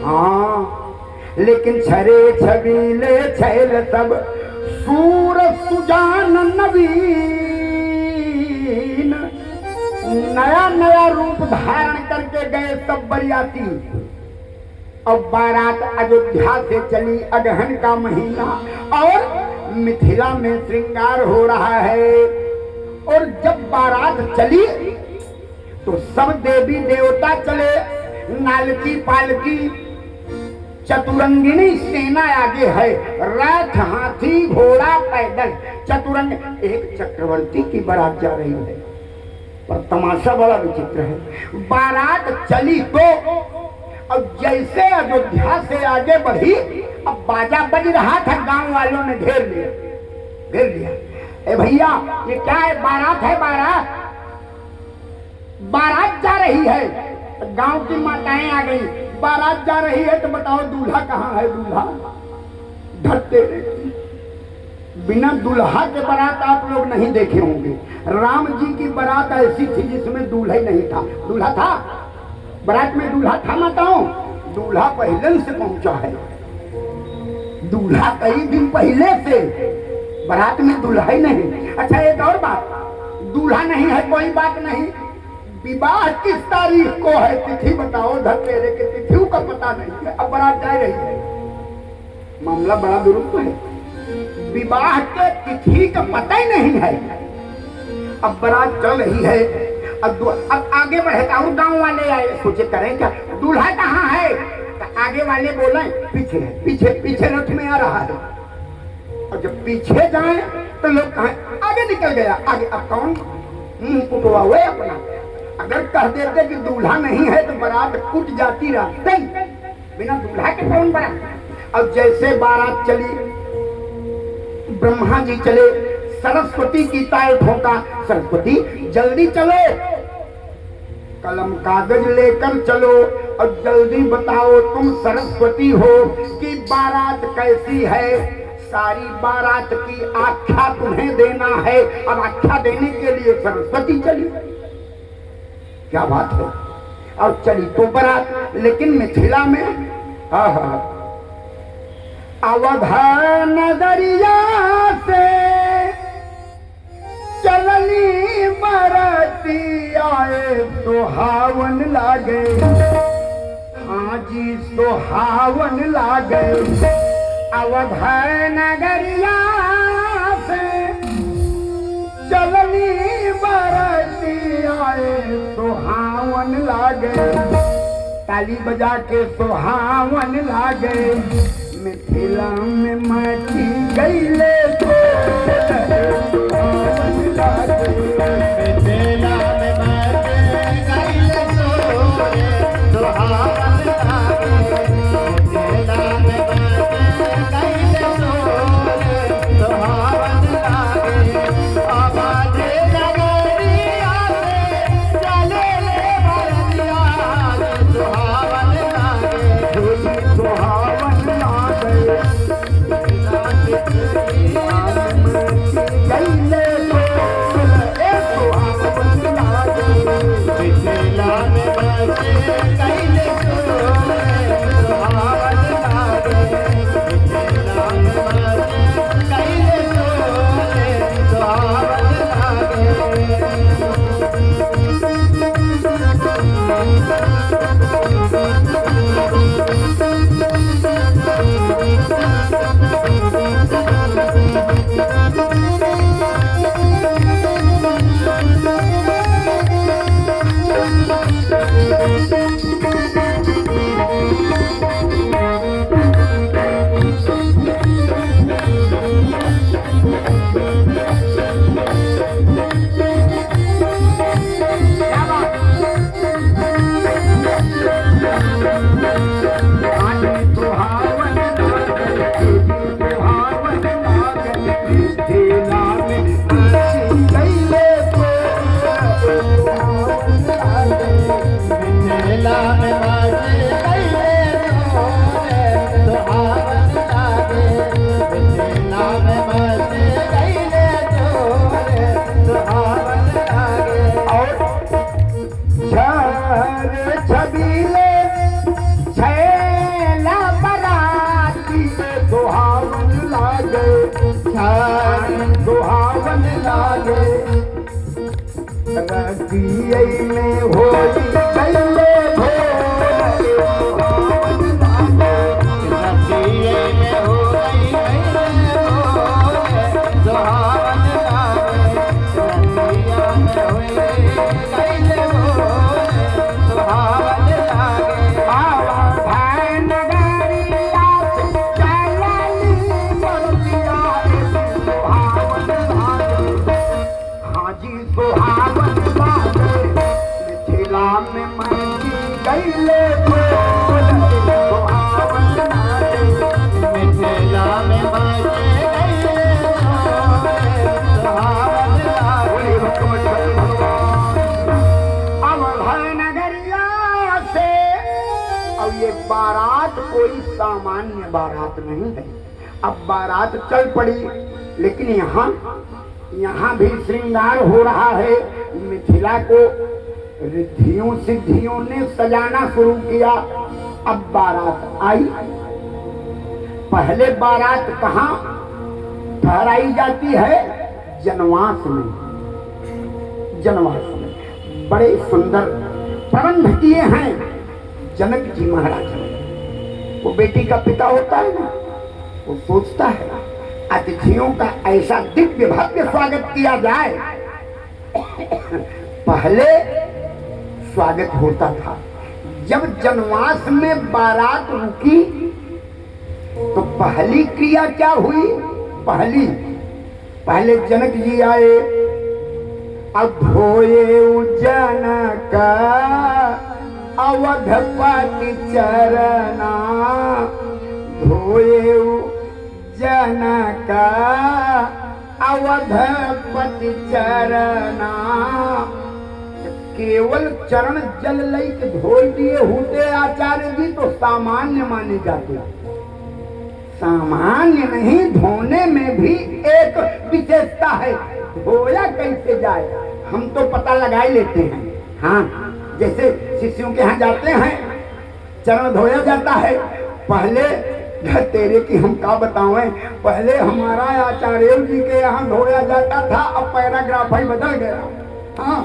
हाँ, लेकिन छरे छबीले छैल सब सूर सुजान नवीन, नया नया रूप धारण करके गए सब बरियाती। अब बारात अयोध्या से चली, अगहन का महीना, और मिथिला में श्रृंगार हो रहा है। और जब बारात चली तो सब देवी देवता चले, नालकी पालकी चतुरंगिनी सेना आगे है, रथ हाथी घोड़ा पैदल चतुरंग। एक चक्रवर्ती की बारात जा रही है, पर तमाशा बड़ा विचित्र है। बारात चली तो अब जैसे अयोध्या से आगे बढ़ी, अब बाजा बज रहा था, गांव वालों ने घेर लिया। ए भैया, ये क्या है? बारात है, बारात जा रही है। गांव की माताएं आ गई, बारात जा रही है तो बताओ दूल्हा कहाँ है? दूल्हा धरते बिना दूल्हा के बारात आप लोग नहीं देखे होंगे। राम जी की बारात ऐसी थी जिसमें दूल्हा ही नहीं था। दूल्हा था बारात में? दूल्हा था माताओं? दूल्हा पहले से पहुंचा है, दूल्हा कई दिन पहले से, बारात में दूल्हा ही नहीं। अच्छा, एक और बात, दूल्हा नहीं है कोई बात नहीं, विवाह किस तारीख को है तिथि बताओ। धनतेरे के तिथियों का पता नहीं है, अब बारात जा रही है। मामला बड़ा दुरुस्त है, विवाह के तिथि का पता ही नहीं है। अब बारात चल रही है, अब आगे बढ़े और गांव वाले आए, सोचे करें क्या, दूल्हा कहाँ है? तो आगे वाले बोले पीछे है, पीछे पीछे रथ में आ रहा है। और जब पीछे जाए तो लोग कहें आगे निकल गया, आगे। अब कौन मुंह कुटवा हुए अपना? अगर कह देते कि दूल्हा नहीं है तो बारात कुट जाती रास्ते, बिना दूल्हा के कौन बारात। अब जैसे बारात चली, ब्रह्मा जी चले, सरस्वती की ताल ठोका, सरस्वती जल्दी चलो, कलम कागज लेकर चलो और जल्दी बताओ तुम सरस्वती हो कि बारात कैसी है। सारी बारात की आख्या तुम्हें देना है। अब आख्या देने के लिए सरस्वती चली, क्या बात है। और चली तो बारात, लेकिन मिथिला में अवध नगरिया से चलनी बरती आए, सुहावन लागे, हाँ जी सुहावन लागे। अवध नगरिया से चलनी बरती आए, सुहावन लागे, ताली बजा के सुहावन लागे। मिथिला में मची गईले तो सुहावन लागे, मिथिला में मची गईले तो सुहावन लागे, मिथिला में मची गईले तो सुहावन लागे। आवाज नगरिया से चले ले बरतिया, सुहावन लागे, सुहावन लागे। में हो बारात कोई सामान्य बारात नहीं है। अब बारात चल पड़ी, लेकिन यहाँ भी श्रृंगार हो रहा है। मिथिला को रिद्धियों सिद्धियों ने सजाना शुरू किया। अब बारात आई। पहले बारात कहाँ ठहराई जाती है? जनवास में। जनवास में बड़े सुंदर प्रबंध किए हैं जनक जी महाराज ने। वो बेटी का पिता होता है ना, वो सोचता है अतिथियों का ऐसा दिव्य भव्य स्वागत किया जाए पहले स्वागत होता था। जब जनवास में बारात रुकी तो पहली क्रिया क्या हुई? पहले जनक जी आए, अब धोए जनक अवधपति चरना, धोए जनक अवधपति चरना। केवल चरण जल लई के धोई दिए होते आचार्य जी तो सामान्य माने जाते। सामान्य नहीं, धोने में भी एक विशेषता है। धोया कैसे जाए हम तो पता लगा ही लेते हैं। हाँ, जैसे शिष्यों के यहाँ जाते हैं, चरण धोया जाता है। पहले तेरे की हम क्या बताएं, पहले हमारा आचार्य जी के यहाँ धोया जाता था, अब पैराग्राफ ही बदल गया। हाँ,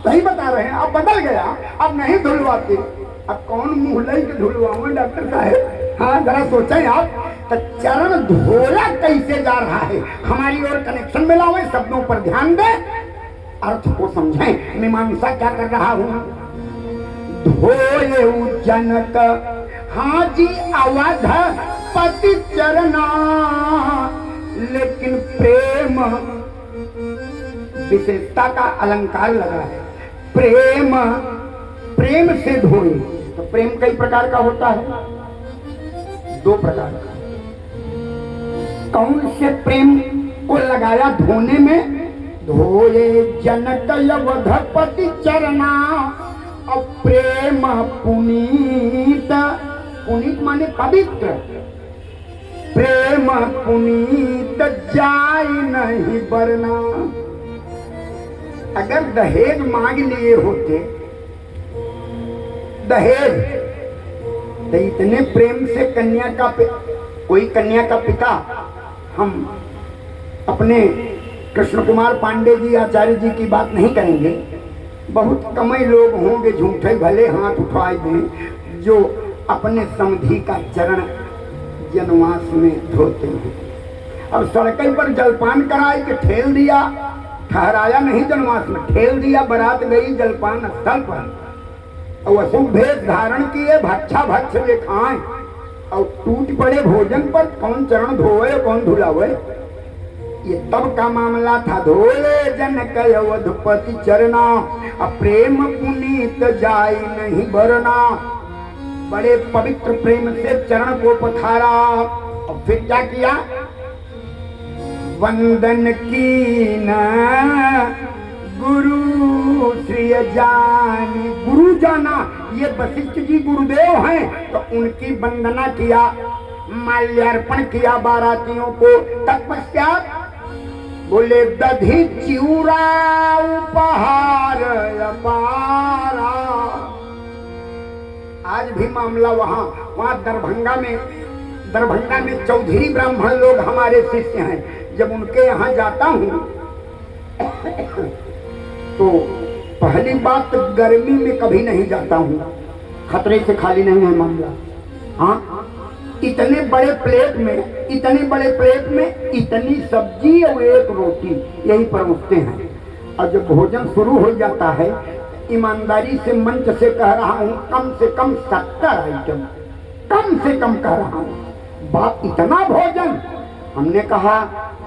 सही बता रहे हैं, अब बदल गया, अब नहीं धुलवाते। अब कौन मुंह लई के धुलवाऊं डॉक्टर साहब? हाँ, जरा सोचें आप, तो चरण धोया कैसे जा रहा है, हमारी ओर कनेक्शन मिलाओ, शब्दों पर ध्यान दें, अर्थ को समझें। मीमांसा क्या कर रहा हूं? धोए जनक, हाँ जी, अवध पति चरना, लेकिन प्रेम विशेषता का अलंकार लगा है। प्रेम से धोए। तो प्रेम कई प्रकार का होता है? 2 प्रकार का। कौन से प्रेम को लगाया धोने में? धोए जनक अवधपति चरना, और प्रेम पुनीत, पुनीत माने पवित्र, प्रेम पुनीत जाय नहीं बरना। अगर दहेज मांग लिए होते, दहेज, तो इतने प्रेम से कन्या का कोई कन्या का पिता, हम अपने कृष्ण कुमार पांडे जी आचार्य जी की बात नहीं करेंगे, बहुत कम ही लोग होंगे झूठे भले हाथ उठाए दें जो अपने समधी का चरण जनवास में धोते हैं। अब सड़कों पर जलपान कराए के ठेल दिया, ठहराया नहीं जनवास में, ठेल दिया, बारात गई जलपान स्थल पर, और अशुभ भेष धारण किए, भक्षा भक्ष वे खाएं, और टूट पड़े भोजन पर, कौन चरण धोए कौन धुलावे? ये तब का मामला था। धोए जनक अवधपति चरना, प्रेम पुनीत जाय नहीं भरना। बड़े पवित्र प्रेम से चरण को पथारा, और फिर क्या किया? वंदन की न गुरु श्री जानी, गुरु जाना, ये वशिष्ठ जी गुरुदेव हैं, तो उनकी वंदना किया, माल्यार्पण किया बारातियों को। तत्पश्चात बोले दधी चिउरा उपहार अपारा। आज भी मामला वहां दरभंगा में चौधरी ब्राह्मण लोग हमारे शिष्य हैं। जब उनके यहाँ जाता हूँ तो पहली बात, गर्मी में कभी नहीं जाता हूँ, खतरे से खाली नहीं है मामला। हाँ, इतने बड़े प्लेट में इतनी सब्जी और एक रोटी यही परोसते हैं। और जब भोजन शुरू हो जाता है, ईमानदारी से मंच से कह रहा हूँ, कम से कम 70 आइटम, कम से कम कह रहा हूँ। बाप, इतना भोजन! हमने कहा,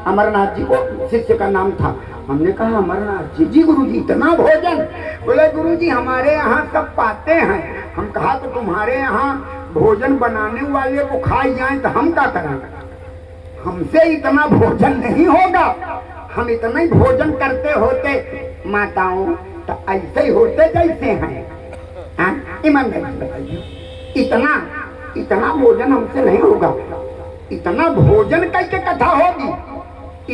अमरनाथ जी को शिष्य का नाम था, हमने कहा अमरनाथ जी, गुरुजी इतना भोजन? बोले गुरुजी हमारे यहाँ सब पाते हैं। हम कहा तो तुम्हारे यहाँ भोजन बनाने वाले को खाई जाए तो हम क्या करें? हमसे इतना भोजन नहीं होगा। हम इतना ही भोजन करते होते माताओं तो ऐसे ही होते जैसे हैं। ईमानदारी से बताइए, इतना भोजन हमसे नहीं होगा। इतना भोजन करके कथा होगी,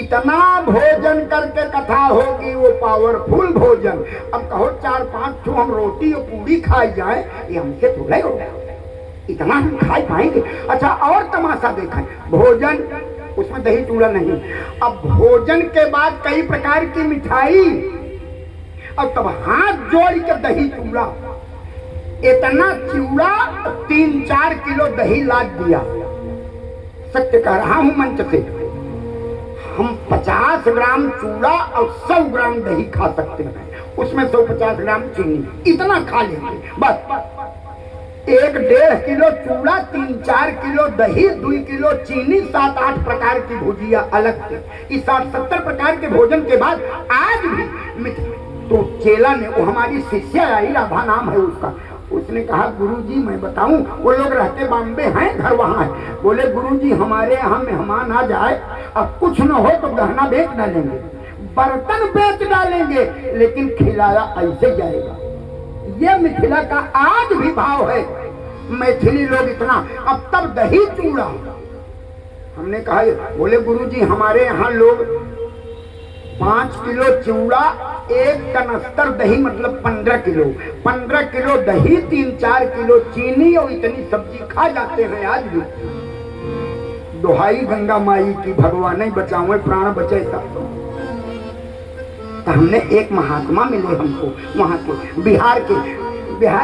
इतना भोजन करके कथा होगी, वो पावरफुल भोजन। अब कहो 4-5 ठो हम रोटी और पूरी खाई जाए, ये हमसे थोड़ा ही होगा, इतना हम खा पाएंगे? अच्छा, और तमाशा देखें, भोजन उसमें दही चूड़ा नहीं। अब भोजन के बाद कई प्रकार की मिठाई, और तब हाथ जोड़ के दही चूड़ा, इतना चूड़ा 3-4 किलो दही लाद दिया। सत्य कह रहा हूं मंच से, हम 50 ग्राम चूड़ा और 100 ग्राम दही खा सकते हैं। उसमें 150 ग्राम चीनी, इतना खा लेंगे बस। 1-1.5 किलो चूड़ा, 3-4 किलो दही, 2 किलो चीनी, 7-8 प्रकार की भुजिया अलग से। इस 60-70 प्रकार के भोजन के बाद आज भी तो चेला ने, वो हमारी शिष्या आई, राधा नाम है उसका, उसने कहा गुरुजी मैं बताऊं, वो लोग रहते बॉम्बे हैं, घर वहां है। बोले गुरुजी हमारे यहाँ मेहमान आ जाए, अब कुछ न हो तो गहना बेच डालेंगे, बर्तन बेच डालेंगे, लेकिन खिलाया ऐसे जाएगा। ये मिथिला का आज भी भाव है। मैथिली लोग इतना, अब तब दही चूड़ा हमने कहा। बोले गुरुजी हमारे यहाँ लोग 5 किलो चूड़ा, 1 कनस्तर दही, मतलब 15 किलो दही, 3-4 किलो चीनी और इतनी सब्जी खा जाते हैं आज भी। दुहाई गंगा माई की, भगवान ही बचाओ प्राण बचे तब। तो हमने एक महात्मा मिले हमको वहां के बिहार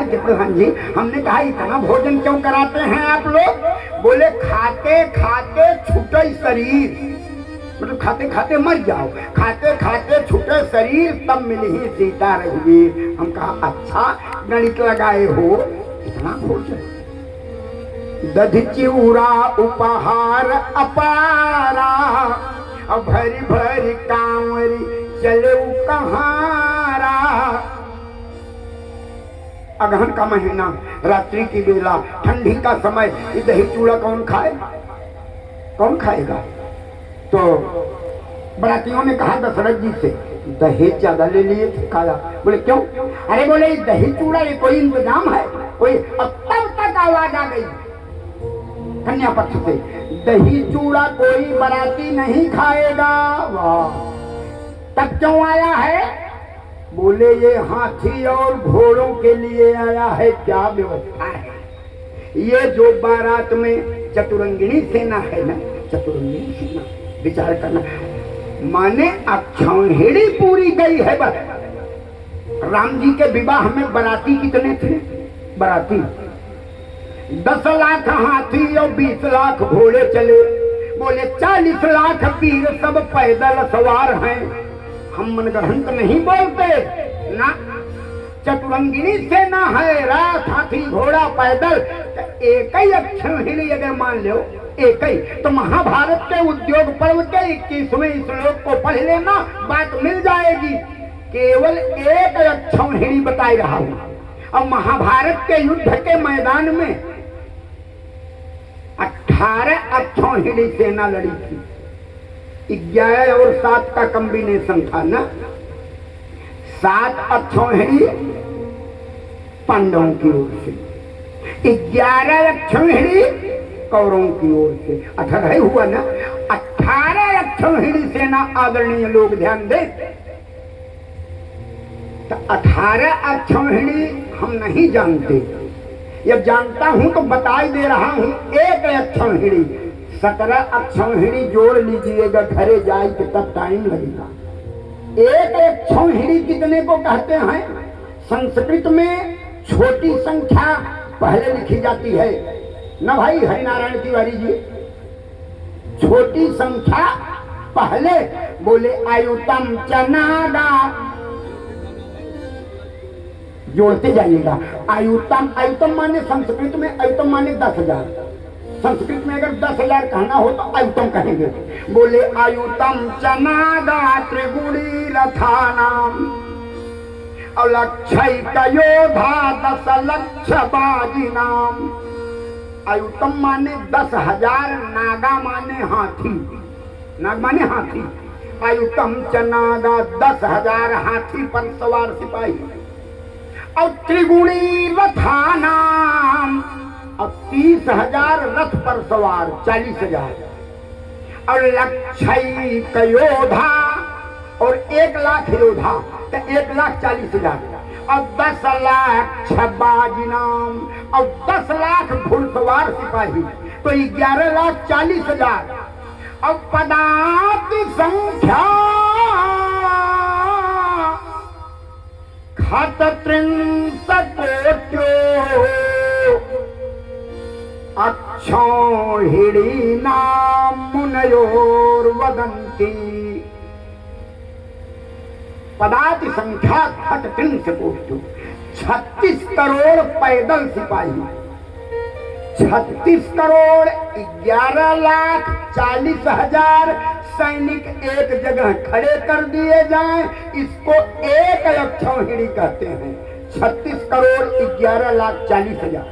के प्रधान जी। हमने कहा इतना भोजन क्यों कराते हैं आप लोग? बोले खाते खाते छूटे शरीर, मतलब खाते खाते मर जाओ, खाते खाते छूटे शरीर, तब मिली ही सीता रघुवीर। हम कहा अच्छा गणित लगाए हो, इतना भोजन। दधि चिऊरा उपहार अपारा, भरी भरी कांवरी चले कहारा। अगहन का महीना, रात्रि की बेला, ठंडी का समय, ये दही चूड़ा कौन खाए? कौन खाएगा? तो बरातियों ने कहा दशरथ जी से दहेज ज्यादा ले लिए थे, खाया। बोले क्यों? अरे बोले दही चूड़ा ये कोई इंतजाम है कोई? अब तब तक आवाज आ गई कन्या पक्ष से, दही चूड़ा कोई बराती नहीं खाएगा। वाह, तब क्यों आया है? बोले ये हाथी और घोड़ों के लिए आया है। क्या व्यवस्था है? ये जो बारात में चतुरंगिणी सेना है ना, चतुरंगिणी सेना, विचार करना, माने अक्षौहिणी पूरी गई है। बस राम जी के विवाह में बराती कितने थे? बराती 10 लाख हाथी और 20 लाख घोड़े चले। बोले 40 लाख वीर सब पैदल सवार हैं। हम मनगढ़ंत नहीं बोलते ना, चतुरंगिणी सेना है, रात हाथी घोड़ा पैदल। एक ही अक्षौहिणी अगर मान लो, एक ही, तो महाभारत के उद्योग पर्व के 21वें श्लोक को पढ़ लेना, बात मिल जाएगी। केवल एक अक्षौहिणी बताई रहा हूं। और महाभारत के युद्ध के मैदान में 18 अक्षौहिणी सेना लड़ी थी। 11 और 7 का कॉम्बिनेशन था ना। 7 अक्षौहिणी पांडवों की ओर से, 11 अक्षौहिणी कौरवों की ओर से, 18 हुआ ना। 18 अक्षौहिणी सेना। आदरणीय लोग ध्यान दें, तो 18 अक्षौहिणी हम नहीं जानते, जब जानता हूं तो बताई दे रहा हूं। एक अक्षौहिणी, 17 अक्षौहिणी जोड़ लीजिएगा, घरे जाए तो तब टाइम लगेगा। एक अक्षौहिणी कितने को कहते हैं? संस्कृत में छोटी संख्या पहले लिखी जाती है ना भाई हरिनारायण तिवारी जी, छोटी संख्या पहले। बोले आयुतम चनागा, जोड़ते जाइएगा। आयुतम, आयुतम माने संस्कृत में आयुतम माने 10,000। संस्कृत में अगर 10,000 कहना हो तो आयुतम कहेंगे। बोले आयुतम चनागा त्रिगुणी रथानाम, और लक्षय योधा 10 लक्ष बाजी नाम। आयुतम माने 10,000, नागा माने हाथी, नाग माने हाथी। आयुतम चनागा 10,000 हाथी पर सवार सिपाही, और त्रिगुणी रथानाम, और 30,000 रथ पर सवार, 40,000। और लक्षय योधा, और 1 लाख योधा, तो 1,40,000। और 10 लाख बाजी नाम, और 10 लाख घुड़सवार सिपाही, तो 11,40,000। और पदाति संख्या खत 63 अक्षौहिणी नाम मुनयोर वदंती। पदाति संख्या घट 3 36 करोड़ पैदल सिपाही, 36 करोड़ 11,40,000 सैनिक एक जगह खड़े कर दिए जाएं, इसको एक अक्षौहिणी कहते हैं। 36 करोड़ 11,40,000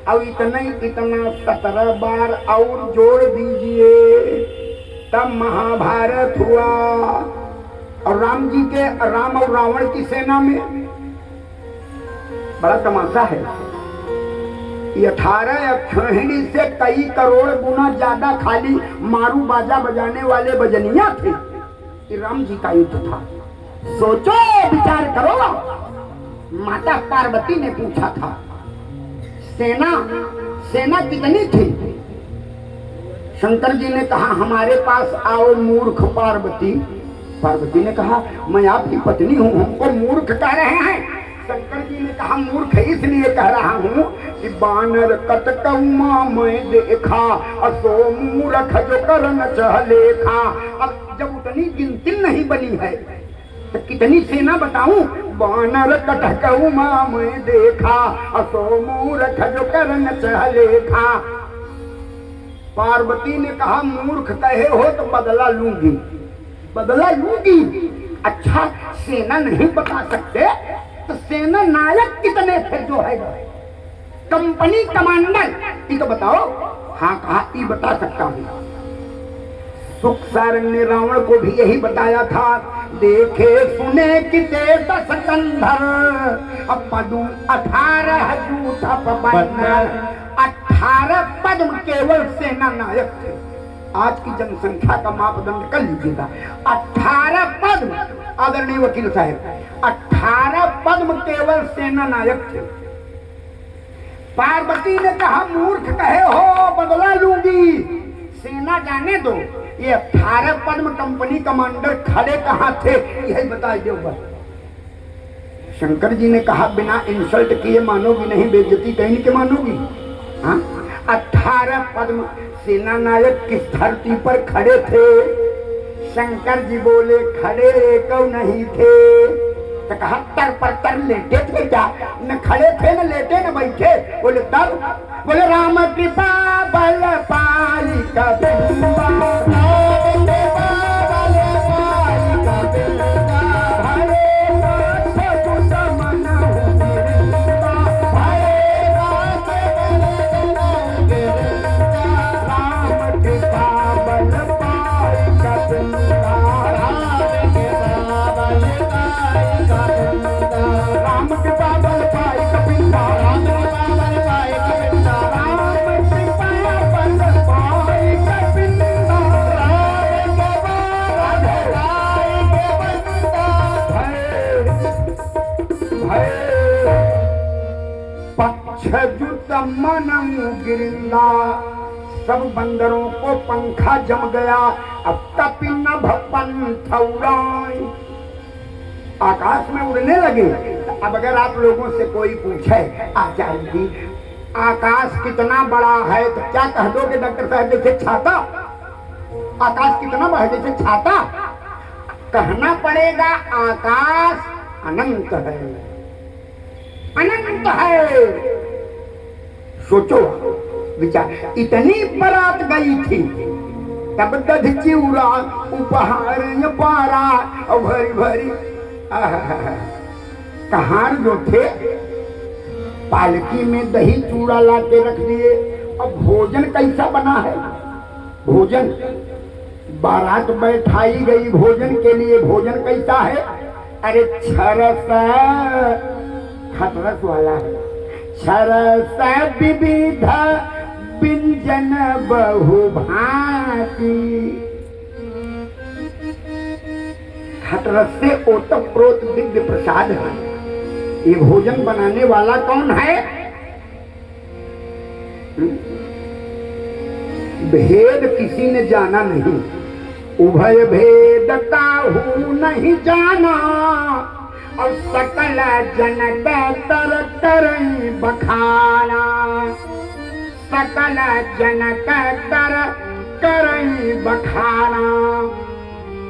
और इतना 17 बार और जोड़ दीजिए, तब महाभारत हुआ। और राम जी के, राम और रावण की सेना में बड़ा तमाशा है। 18 अक्षौहिणी से कई करोड़ गुना ज्यादा खाली मारू बाजा बजाने वाले बजनिया थे। ये राम जी का युद्ध था। सोचो, विचार करो। माता पार्वती ने पूछा था सेना कितनी थी? शंकर जी ने कहा हमारे पास आओ मूर्ख पार्वती। पार्वती ने कहा मैं आपकी पत्नी हूँ, हमको मूर्ख कह रहे हैं। शंकर जी ने कहा मूर्ख इसलिए कह रहा हूँ कि बानर कटकौमा मैं देखा, असो मूर्ख जो करन चहलेखा। अब जब उतनी गिनती नहीं बनी है तो कितनी सेना बताऊं? बानर कटकौमा मैं देखा, असो मूर्ख जो करन चहलेखा। पार्वती ने कहा मूर्ख कहे हो तो बदला लूंगी, बदला लूंगी। अच्छा, सेना नहीं बता सकते तो सेना नायक कितने थे जो है कंपनी कमांडर, ये तो बताओ। हाँ कहा, ये बता सकता हूँ। सुख सारंग ने रावण को भी यही बताया था। देखे सुने कि देश सिकंदर, अब पदू 18 जूठा बंदर। 18 पद्म केवल सेना नायक थे। आज की जनसंख्या का मापदंड कर लीजिएगा। 18 पद्म, आदरणीय वकील साहब, 18 पद्म केवल सेना नायक थे। पार्वती ने कहा मूर्ख कहे हो, बदला लूंगी, सेना जाने दो। ये 18 पद्म कंपनी कमांडर खड़े कहाँ थे, यही बताइए दो बस। शंकर जी ने कहा बिना इंसल्ट किए मानोगी नहीं, बेइज्जती कहीं के मानोगी। हाँ, 18 पद्म सेना नायक किस धरती पर खड़े थे? शंकर जी बोले खड़े क्यों नहीं थे? तो कहा तर पर तर लेटे थे क्या? न खड़े थे न लेटे न बैठे। बोले तब? बोले राम कृपा बल पाई कबिंदा, गिरिंदा। सब बंदरों को पंखा जम गया, अब कपि न भपन थौराई। आकाश में उड़ने लगे। अब अगर आप लोगों से कोई पूछे आ जाएगी आकाश कितना बड़ा है तो क्या कह दोगे डॉक्टर साहब? जैसे छाता। आकाश कितना बड़ा है? जैसे छाता। कहना पड़ेगा आकाश अनंत है, अनंत है। सोचो, विचार। इतनी बारात गई थी, तब दध चिउरा उपहार पारा और भरी भरी कहार जो थे पालकी में दही चूड़ा ला के रख दिए। अब भोजन कैसा बना है? भोजन, बारात बैठाई गई भोजन के लिए। भोजन कैसा है? अरे छरस, खटरस वाला है। छरस विविध व्यंजन बहु भांति। खटरस से ओतप्रोत दिव्य प्रसाद है। ये भोजन बनाने वाला कौन है? भेद किसी ने जाना नहीं, उभय भेद काहू नहीं जाना। और सकल जनक तर तरई बखाना, सकल जनक तर करई बखाना।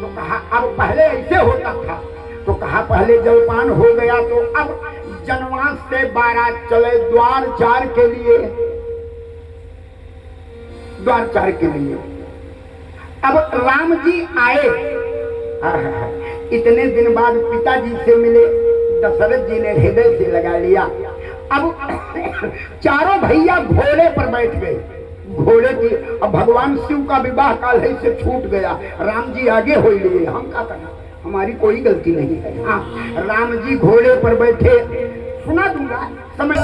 तो कहा अब पहले ऐसे होता था, तो कहा पहले जलपान हो गया तो अब जनवास से बारात चले द्वार चार के लिए, द्वार चार के लिए। अब राम जी आए, इतने दिन बाद पिताजी से मिले, दशरथ जी ने हृदय से लगा लिया। अब चारों भैया घोड़े पर बैठ गए, घोड़े की। अब भगवान शिव का विवाह काल है से छूट गया, राम जी आगे हो लिए, हम क्या करना, हमारी कोई गलती नहीं है। हाँ, राम जी घोड़े पर बैठे, सुना दूंगा समय।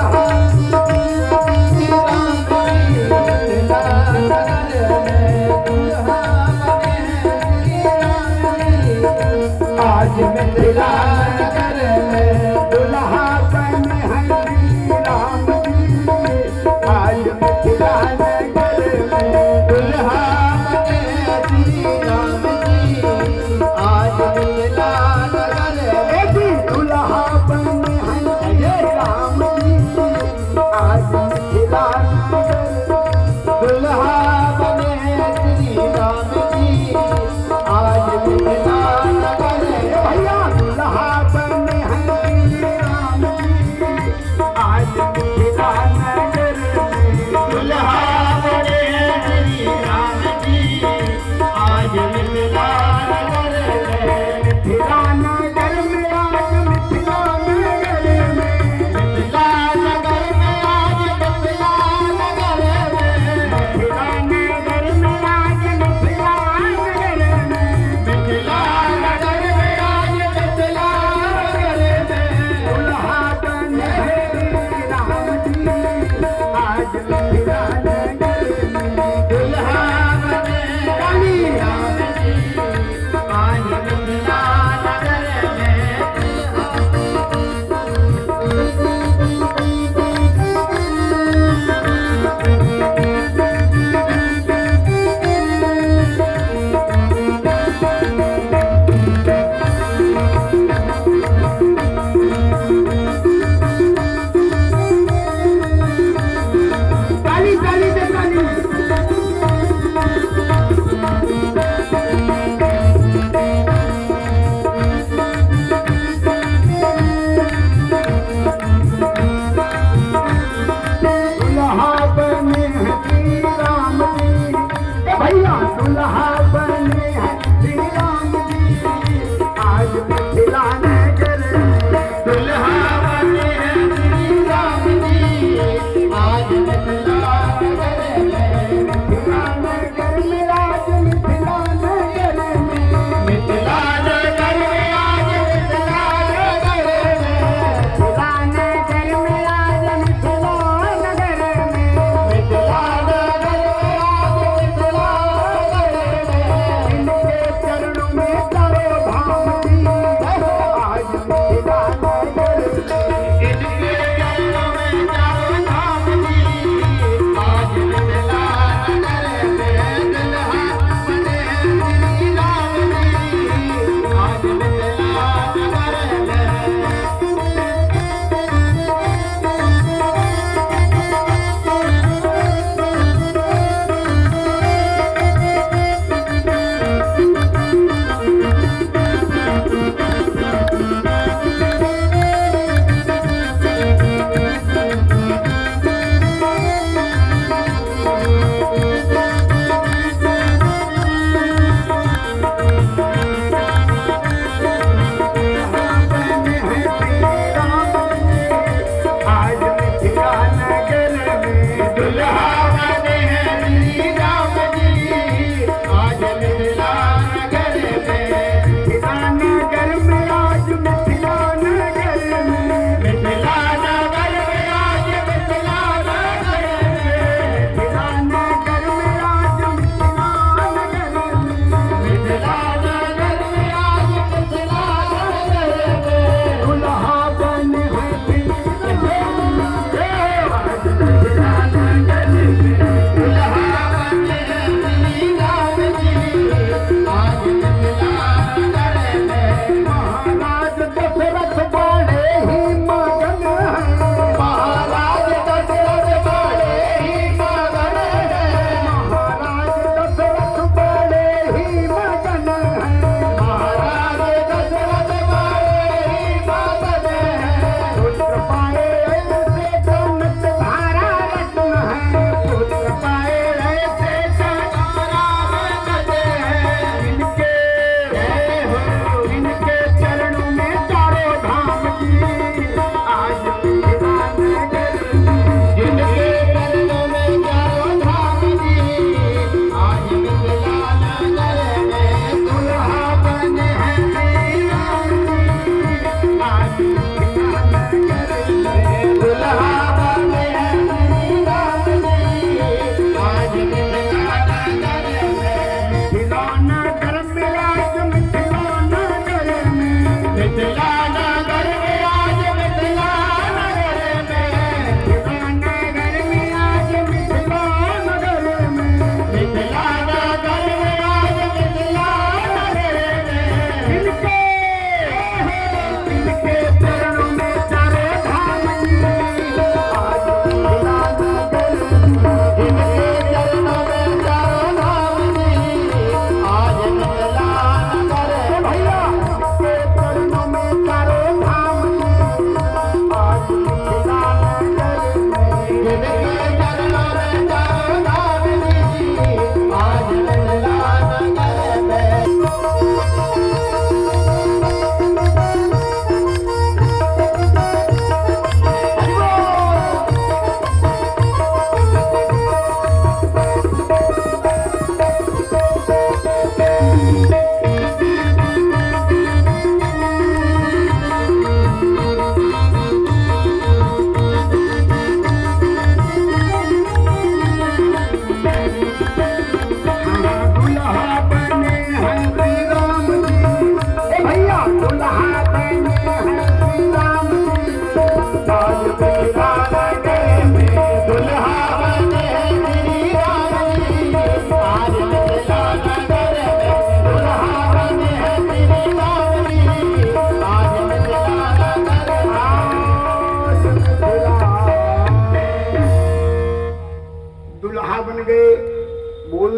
आज मिथिला नगर में दुल्हा बने हैं श्री राम जी, आज मिथिला नगर में दुल्हा बने श्री राम जी, आज मिथिला नगर में दुल्हा बने हैं श्री राम जी, आज मिथिला नगर दुल्हा बने हैं श्री राम जी, आज मिथिला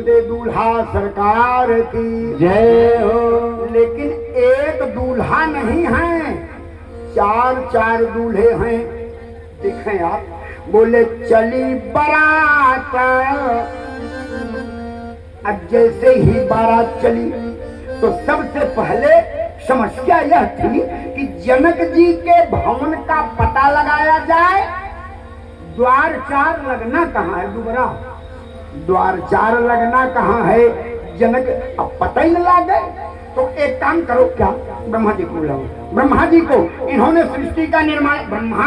बोल दे दूल्हा सरकार की
जय हो।
लेकिन एक दूल्हा नहीं है, चार चार दूल्हे हैं। देखें आप, बोले चली बारात। अब जैसे ही बारात चली तो सबसे पहले समस्या यह थी कि जनक जी के भवन का पता लगाया जाए। द्वार चार लगना कहाँ है दुबरा, द्वार चार लगना कहाँ है जनक, अब पता ही न लगे। तो एक काम करो, क्या ब्रह्मा जी को बुलाओ। ब्रह्मा जी को, इन्होंने सृष्टि का निर्माण, ब्रह्मा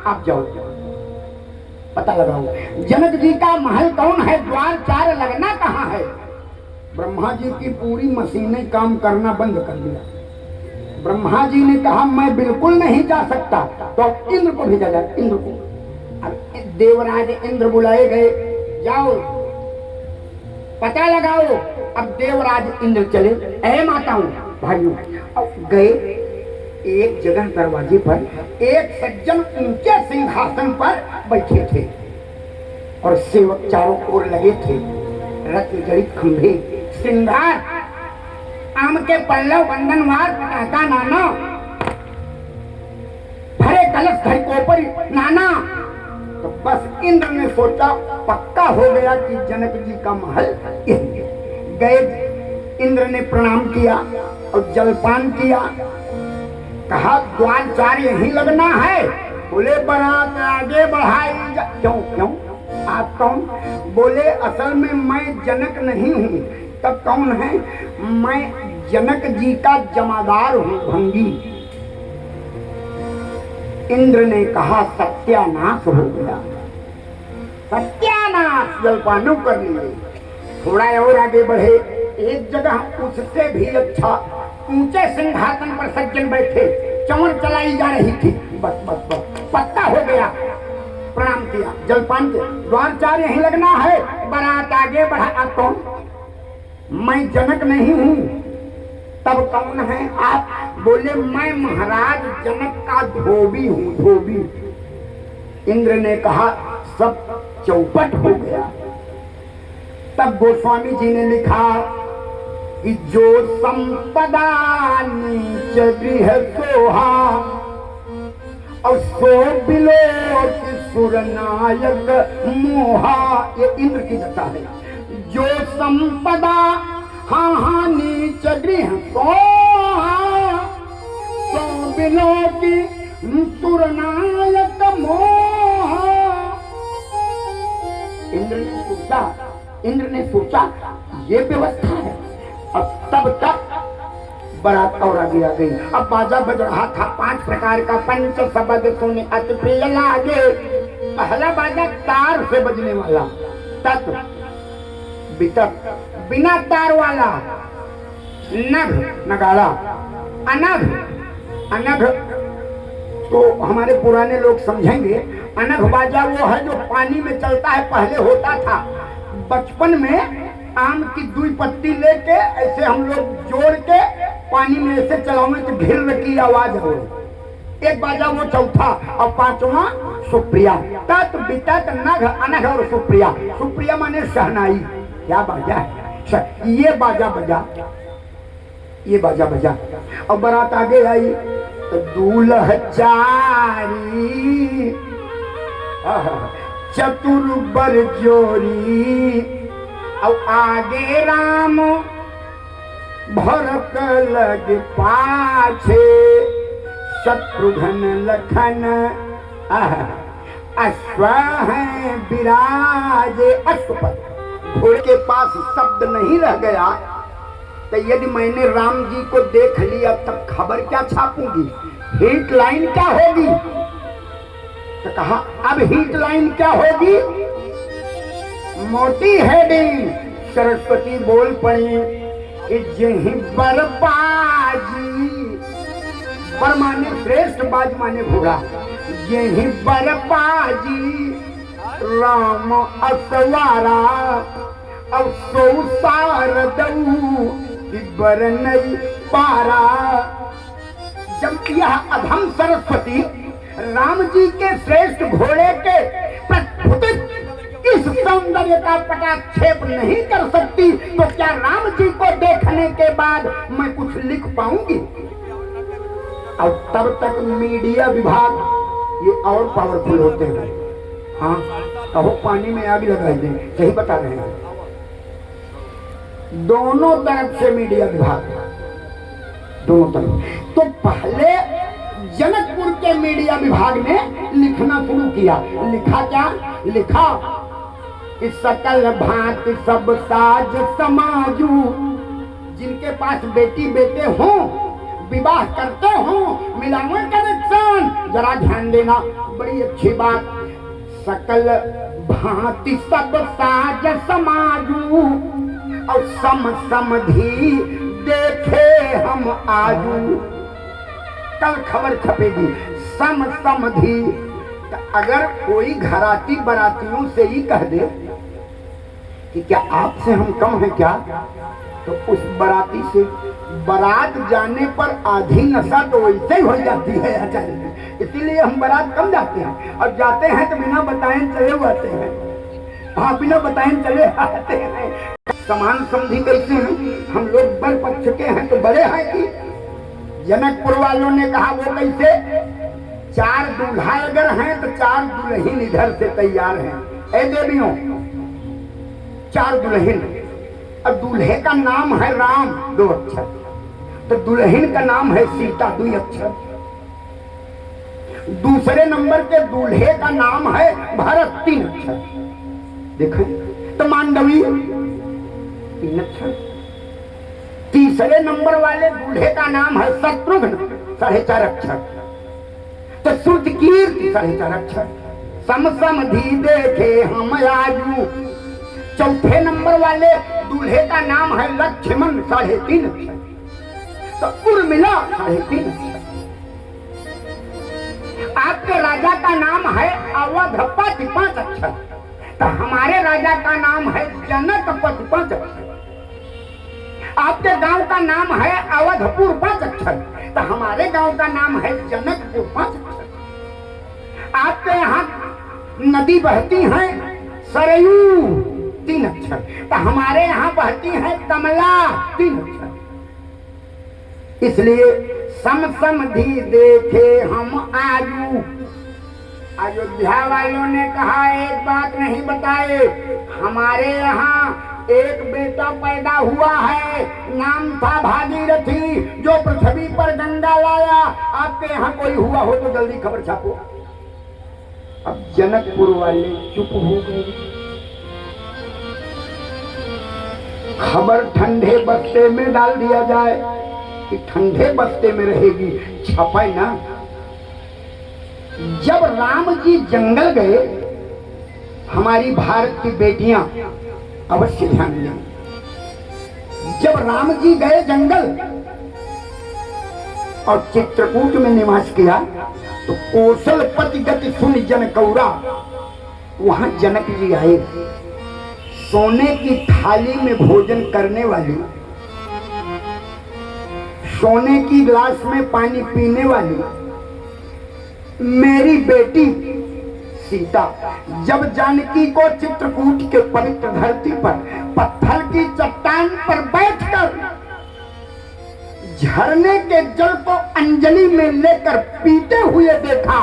आप जाओ पता लगाओ जनक जी का महल कौन है, द्वार चार लगना कहाँ है। ब्रह्मा जी की पूरी मशीनें काम करना बंद कर दिया। ब्रह्मा जी ने कहा मैं बिल्कुल नहीं जा सकता, तो इंद्र को भेजा जाए। इंद्र को, अब देवराज इंद्र बुलाए गए, जाओ पता लगाओ। अब देवराज इंद्र चले, ऐ माताओं भाइयों, अब गए एक जगह दरवाजे पर एक सज्जन ऊंचे सिंहासन पर बैठे थे और सेवक चारों ओर लगे थे। रत्न जड़ित खंभे, श्रृंगार, आम के पल्लव, बंधनवार, पटाखा नाना, भरे कलश धर कोपर नाना। तो बस इंद्र ने सोचा पक्का हो गया कि जनक जी का महल यही है। गए इंद्र ने प्रणाम किया और जलपान किया। कहा द्वार चार यही लगना है। बोले बारात आगे बढ़ाई क्यों क्यों, आप कौन? बोले असल में मैं जनक नहीं हूँ। तब कौन है? मैं जनक जी का जमादार हूँ, भंगी। इंद्र ने कहा सत्यानाश हो गया, सत्यानाश। जलपानों कर लिए, थोड़ा और आगे बढ़े, एक जगह उससे भी अच्छा ऊंचे सिंहासन पर सज्जन बैठे, चमन चलाई जा रही थी। बस बस बस पक्का हो गया, प्रणाम किया, जलपान किया। द्वार चार यहीं लगना है, बारात आगे बढ़ा। आप कौन? मैं जनक नहीं हूँ। तब कौन है आप? बोले मैं महाराज जनक का धोबी हूँ, धोबी। इंद्र ने कहा सब चौपट हो गया। तब गोस्वामी जी ने लिखा कि जो संपदा नीच गृह सोहा और सो बिलोक सुर नायक मोहा। ये इंद्र की दशा है। जो संपदा हाँ नीच गृह सोहा सो बिलोक सुर नायक मोहा। इंद्र ने सोचा ये व्यवस्था है। अब तब तक बारात और आगे आ गई। अब बाजा बज रहा था, 5 प्रकार का पंच शब्द सुने अति प्रिय लागे। पहला बाजा तार से बजने वाला, तत् वितत, बिना तार वाला, नभ नगाड़ा, अनघ अनघ तो हमारे पुराने लोग समझेंगे। अनघ बाजा वो है जो पानी में चलता है, पहले होता था। बचपन में आम की 2 पत्ती लेके ऐसे हम लोग जोड़ के पानी में ऐसे चलाओगे तो घिर की आवाज हो। एक बाजा वो चौथा, और 5वां सुप्रिया। तत् वितत नघ अनघ और सुप्रिया। सुप्रिया माने शहनाई। क्या बाजा है? ये बाजा बजा, ये बाजा बजा। और बारात आगे आई तो दूल्ह चारी चतुर बर जोरी। अब आगे राम भरत लग पाछे शत्रुघ्न लखन अश्व हैं विराजे अश्वपथ। घोड़े के पास शब्द नहीं रह गया तो यदि मैंने राम जी को देख लिया तब खबर क्या छापूंगी, हीट लाइन क्या होगी? तो कहा अब हीट लाइन क्या होगी? मोटी हेडिंग। सरस्वती बोल पड़ी कि जही बरबाजी, बर माने श्रेष्ठ, बाज माने घोड़ा। यही बरबाजी राम असवारा अब सौ सार दऊ बर नहीं पारा। जब यह अधम सरस्वती राम जी के श्रेष्ठ घोड़े के प्रस्फुटित इस सौंदर्य सौंदर्य का पटाक्षेप नहीं कर सकती तो क्या राम जी को देखने के बाद मैं कुछ लिख पाऊंगी? और तब तक मीडिया विभाग ये और पावरफुल होते हैं। हाँ कहो पानी में आग लगा दें, सही बता रहे हैं। दोनों तरफ से मीडिया विभाग, दोनों तरफ। तो पहले जनकपुर के मीडिया विभाग ने लिखना शुरू किया। लिखा क्या? लिखा कि सकल भांति सब साज समाजू, जिनके पास बेटी बेटे हों, विवाह करते हो, मिलावे कनेक्शन, जरा ध्यान देना, बड़ी अच्छी बात। सकल भांति सब साज समाजू और सम समधि देखे हम आजू। कल खबर छपेगी सम समधि। अगर कोई घराती बरातियों से ही कह दे कि क्या आपसे हम कम हैं क्या, तो उस बराती से बारात जाने पर आधी नशा तो वैसे ही हो जाती है अचानक। इसीलिए हम बारात कम जाते हैं, और जाते हैं तो बिना बताए चले आते हैं। हाँ बिना बताए चले आते हैं। समान समझी कैसे हैं? हम लोग बड़ पक्ष के हैं तो बड़े हैं कि जनकपुर वालों ने कहा वो कैसे? 4 दूल्हा अगर हैं तो 4 दुल्हन इधर से तैयार हैं। ए देवियों 4 दुल्हन, और दूल्हे का नाम है राम 2 अक्षर, तो दुल्हन का नाम है सीता 2 अक्षर। दूसरे नंबर के दूल्हे का नाम है भरत 3 अक्षर। देखें तो मांडवी 3 अक्षर। तीसरे नंबर वाले दूल्हे का नाम है शत्रुघ्न 4.5 अक्षर। तो श्रुत कीर्ति 4.5 अक्षर। सम समधि देखे हम आजू। चौथे नंबर वाले दूल्हे का नाम है लक्ष्मण 3.5 अक्षर। तो उर्मिला 3.5 अक्षर। आपके राजा का नाम है अवधपति 5 अक्षर, तो हमारे राजा का नाम है जनकपति 5 अक्षर। आपके गांव का नाम है अवधपुर 5 अक्षर, तो हमारे गांव का नाम है जनकपुर 5 अक्षर। आपके यहाँ नदी बहती है सरयू 3 अक्षर, तो हमारे यहाँ बहती है कमला 3 अक्षर। इसलिए सम समधि देखे हम आजू। अयोध्या वालों ने कहा एक बात नहीं बताए, हमारे यहाँ एक बेटा पैदा हुआ है, नाम था भागीरथी, जो पृथ्वी पर गंगा लाया। आपके यहाँ कोई हुआ हो तो जल्दी खबर छापो। अब जनकपुर वाले चुप हो गए। खबर ठंडे बस्ते में डाल दिया जाए कि ठंडे बस्ते में रहेगी, छापे ना। जब राम जी जंगल गए, हमारी भारत की बेटियां अवश्य ध्यान दें, जब राम जी गए जंगल और चित्रकूट में निवास किया, तो कौशलपति गति सुन जनकौरा, वहां जनक जी आए। सोने की थाली में भोजन करने वाली, सोने की गिलास में पानी पीने वाली मेरी बेटी सीता जब जानकी को चित्रकूट के पवित्र धरती पर पत्थर की चट्टान पर बैठकर झरने के जल को अंजलि में लेकर पीते हुए देखा,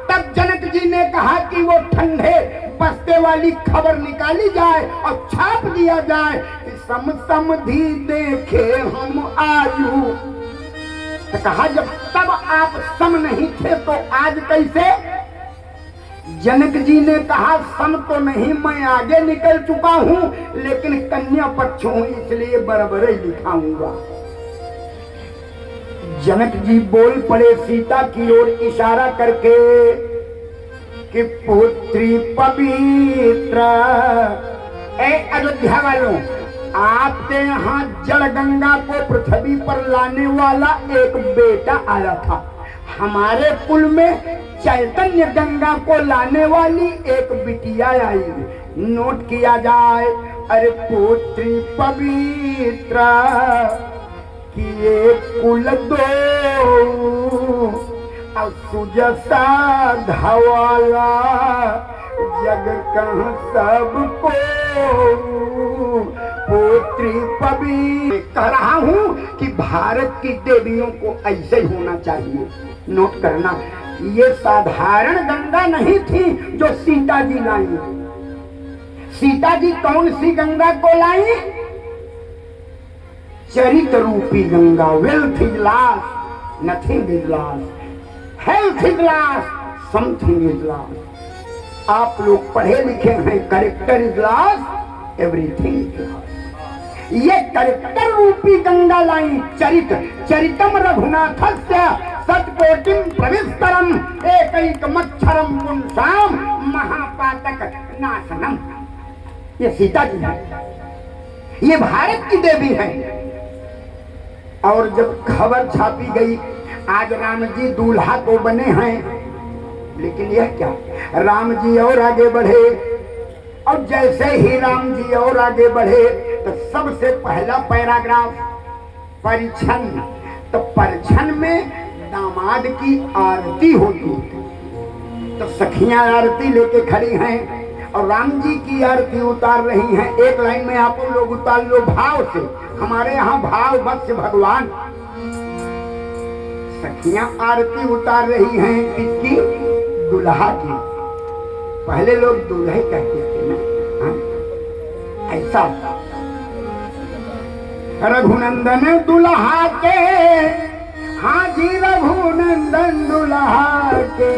तब जनक जी ने कहा कि वो ठंडे बस्ते वाली खबर निकाली जाए और छाप दिया जाए कि सम समधि देखे हम आयु। तो कहा जब तब आप सम नहीं थे तो आज कैसे? जनक जी ने कहा सम तो नहीं, मैं आगे निकल चुका हूं, लेकिन कन्या पक्ष हूं, इसलिए बराबर ही दिखाऊंगा। जनक जी बोल पड़े सीता की ओर इशारा करके कि पुत्री पवित्र। ए अयोध्या वालों, आपके यहाँ जल गंगा को पृथ्वी पर लाने वाला एक बेटा आया था, हमारे कुल में चैतन्य गंगा को लाने वाली एक बिटिया आई। नोट किया जाए, अरे पुत्री पवित्र किए कुल दो और सुजसा धवाला जग कहाँ सबको पुत्री पवी। कह रहा हूं कि भारत की देवियों को ऐसे ही होना चाहिए। नोट करना, ये साधारण गंगा नहीं थी जो सीता जी लाई। सीता जी कौन सी गंगा को लाई? चरित रूपी Ganga. Wealth is lost, nothing is lost, health is lost, something is lost. आप लोग पढ़े लिखे हैं, character is lost, everything is lost. ये कैरेक्टर रूपी गंगा लाई। चरित चरितम रघुनाथस्य सतकोटिम प्रविस्तरम एकैक मच्छरम पुंसाम महापातक नाशनम। ये सीता जी है, ये भारत की देवी है। और जब खबर छापी गई आज राम जी दूल्हा तो बने हैं, लेकिन यह क्या, राम जी और आगे बढ़े। और जैसे ही राम जी और आगे बढ़े तो सबसे पहला पैराग्राफ परिछन। तो परिछन में दामाद की आरती होती है। तो सखियां आरती लेके खड़ी हैं और राम जी की आरती उतार रही हैं। एक लाइन में आप लोग उतार लो भाव से। हमारे यहाँ भाव बस भगवान। सखियां आरती उतार रही हैं किसकी? दुल्हा की। पहले लोग दूल्हे कहते थे ना, ऐसा। रघुनंदन दुल्हा के, हाँ जी रघुनंदन दुल्हा के।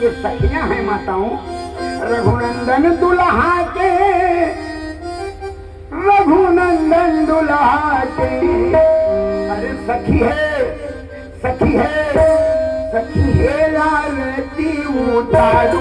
ये सखियां हैं माताओं। रघुनंदन दुल्हा के, रघुनंदन दुल्हा के। अरे सखी है, सखी है, सखी है आरती उतारू।